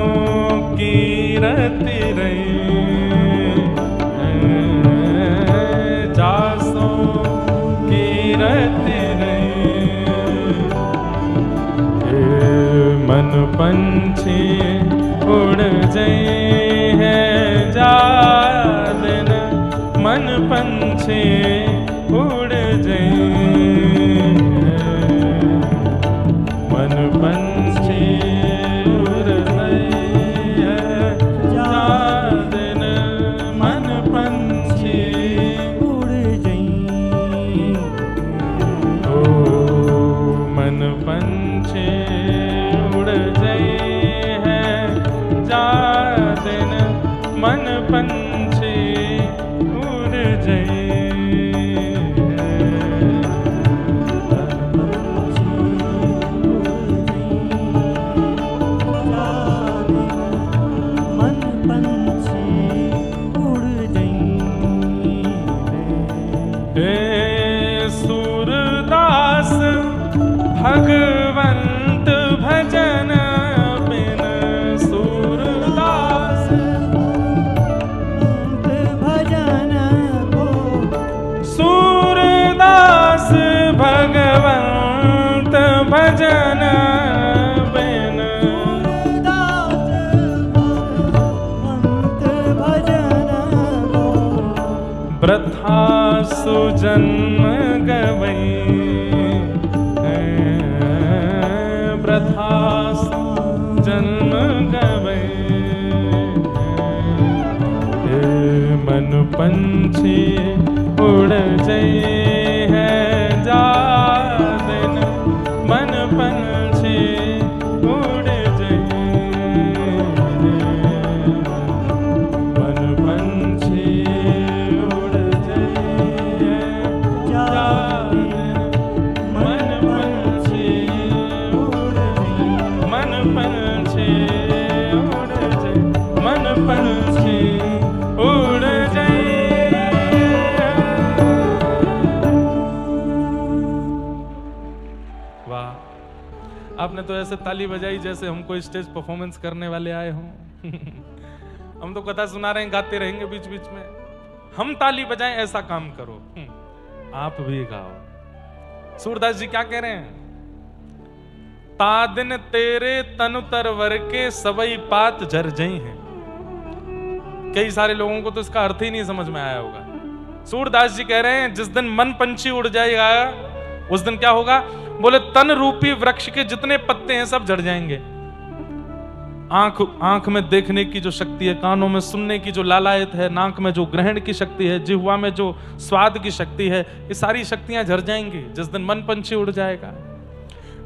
की रति रही, जासों की रति रही, मन पंछी उड़ जाए है जा दिन, मन पंछी उड़ जाए, मन पंछी उड़ जाए है जा दिन, मन पंछी उड़ जाई। ओ मन पंछी उड़ जाए है जा दिन, मन पंछी उड़ जाए। प्रथा सुजन्म गवई, प्रथा जन्म गवई, मन पंछी उड़ जाए है जा दिन, मन पंछी उड़ जाए, मन पंछी उड़ जाए जा दिन, मन पंछी उड़ जाए, मन पंछी उड़ जाए, मन पंछी उड़ जाए। वाह, आपने तो ऐसे ताली बजाई जैसे हमको स्टेज परफॉर्मेंस करने वाले आए हों। हम तो कथा सुना रहे हैं, गाते रहेंगे बीच बीच में, हम ताली बजाएं ऐसा काम करो। आप भी गाओ। सूरदास जी क्या कह रहे हैं? तादिन तेरे तनु तरवर के सबई पात झर जई हैं। कई सारे लोगों को तो इसका अर्थ ही नहीं समझ में आया होगा। सूरदास जी कह रहे हैं जिस दिन मन पंछी उड़ जाएगा उस दिन क्या होगा? बोले तन रूपी वृक्ष के जितने पत्ते हैं सब झड़ जाएंगे। आंख में देखने की जो शक्ति है, कानों में सुनने की जो लालायत है, नाक में जो ग्रहण की शक्ति है, जिह्वा में जो स्वाद की शक्ति है, ये सारी शक्तियां झड़ जाएंगी जिस दिन मन पंछी उड़ जाएगा।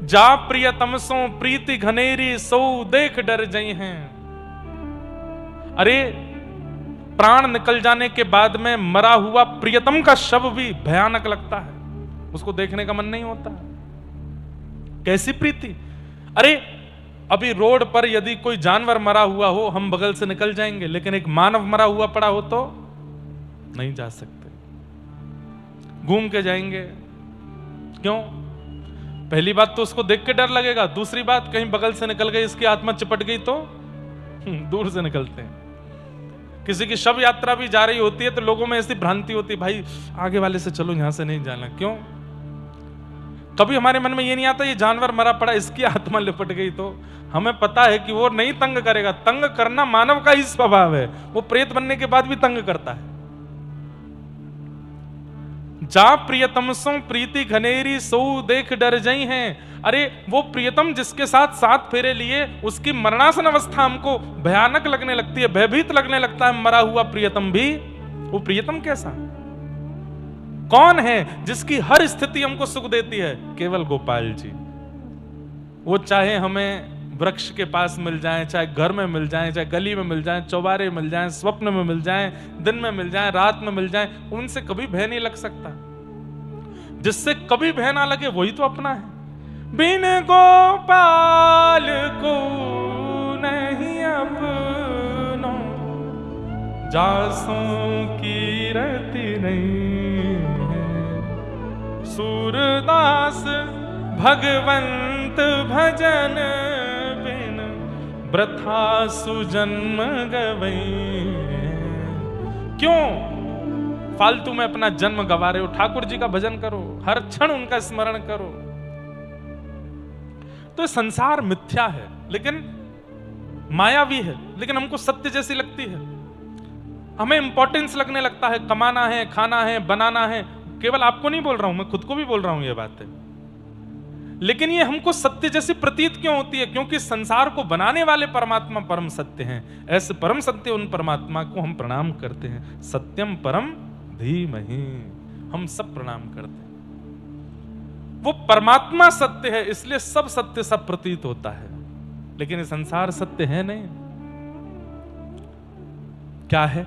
जा प्रियतम सो प्रीति घनेरी सो देख डर जई हैं। अरे प्राण निकल जाने के बाद में मरा हुआ प्रियतम का शव भी भयानक लगता है, उसको देखने का मन नहीं होता। कैसी प्रीति! अरे अभी रोड पर यदि कोई जानवर मरा हुआ हो हम बगल से निकल जाएंगे, लेकिन एक मानव मरा हुआ पड़ा हो तो नहीं जा सकते, घूम के जाएंगे। क्यों? पहली बात तो उसको देख के डर लगेगा, दूसरी बात कहीं बगल से निकल गई, इसकी आत्मा चिपट गई तो दूर से निकलते हैं। किसी की शव यात्रा भी जा रही होती है तो लोगों में ऐसी भ्रांति होती है, भाई आगे वाले से चलो, यहां से नहीं जाना। क्यों? कभी हमारे मन में ये नहीं आता ये जानवर मरा पड़ा, इसकी आत्मा लिपट गई तो हमें पता है कि वो नहीं तंग करेगा। तंग करना मानव का ही स्वभाव है, वो प्रेत बनने के बाद भी तंग करता है। जा प्रियतम सो प्रीति घनेरी सो देख डर जई हैं। अरे वो प्रियतम जिसके साथ 7 फेरे लिए उसकी मरणासन अवस्था हमको भयानक लगने लगती है, भयभीत लगने लगता है मरा हुआ प्रियतम भी। वो प्रियतम कैसा? कौन है जिसकी हर स्थिति हमको सुख देती है? केवल गोपाल जी। वो चाहे हमें वृक्ष के पास मिल जाएं, चाहे घर में मिल जाएं, चाहे गली में मिल जाएं, चौबारे मिल जाएं, स्वप्न में मिल जाएं, दिन में मिल जाएं, रात में मिल जाएं, उनसे कभी भय नहीं लग सकता। जिससे कभी भय ना लगे वही तो अपना है। बिन गोपाल को नहीं अपनो, जासों की रति नहीं है। सूरदास भगवंत भजन बिन वृथा सुजन्म गवई। क्यों फालतू में अपना जन्म गवा रहे हो? ठाकुर जी का भजन करो, हर क्षण उनका स्मरण करो। तो संसार मिथ्या है, लेकिन मायावी है, लेकिन हमको सत्य जैसी लगती है। हमें इंपॉर्टेंस लगने लगता है, कमाना है, खाना है, बनाना है। केवल आपको नहीं बोल रहा हूं, मैं खुद को भी बोल रहा हूं ये बातें। लेकिन ये हमको सत्य जैसी प्रतीत क्यों होती है? क्योंकि संसार को बनाने वाले परमात्मा परम सत्य हैं। ऐसे परम सत्य उन परमात्मा को हम प्रणाम करते हैं। सत्यम परम धीमहि, हम सब प्रणाम करते हैं। वो परमात्मा सत्य है, इसलिए सब सत्य सब प्रतीत होता है। लेकिन ये संसार सत्य है नहीं। क्या है?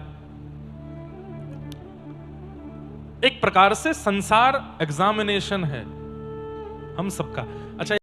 एक प्रकार से संसार एग्जामिनेशन है हम सबका। अच्छा,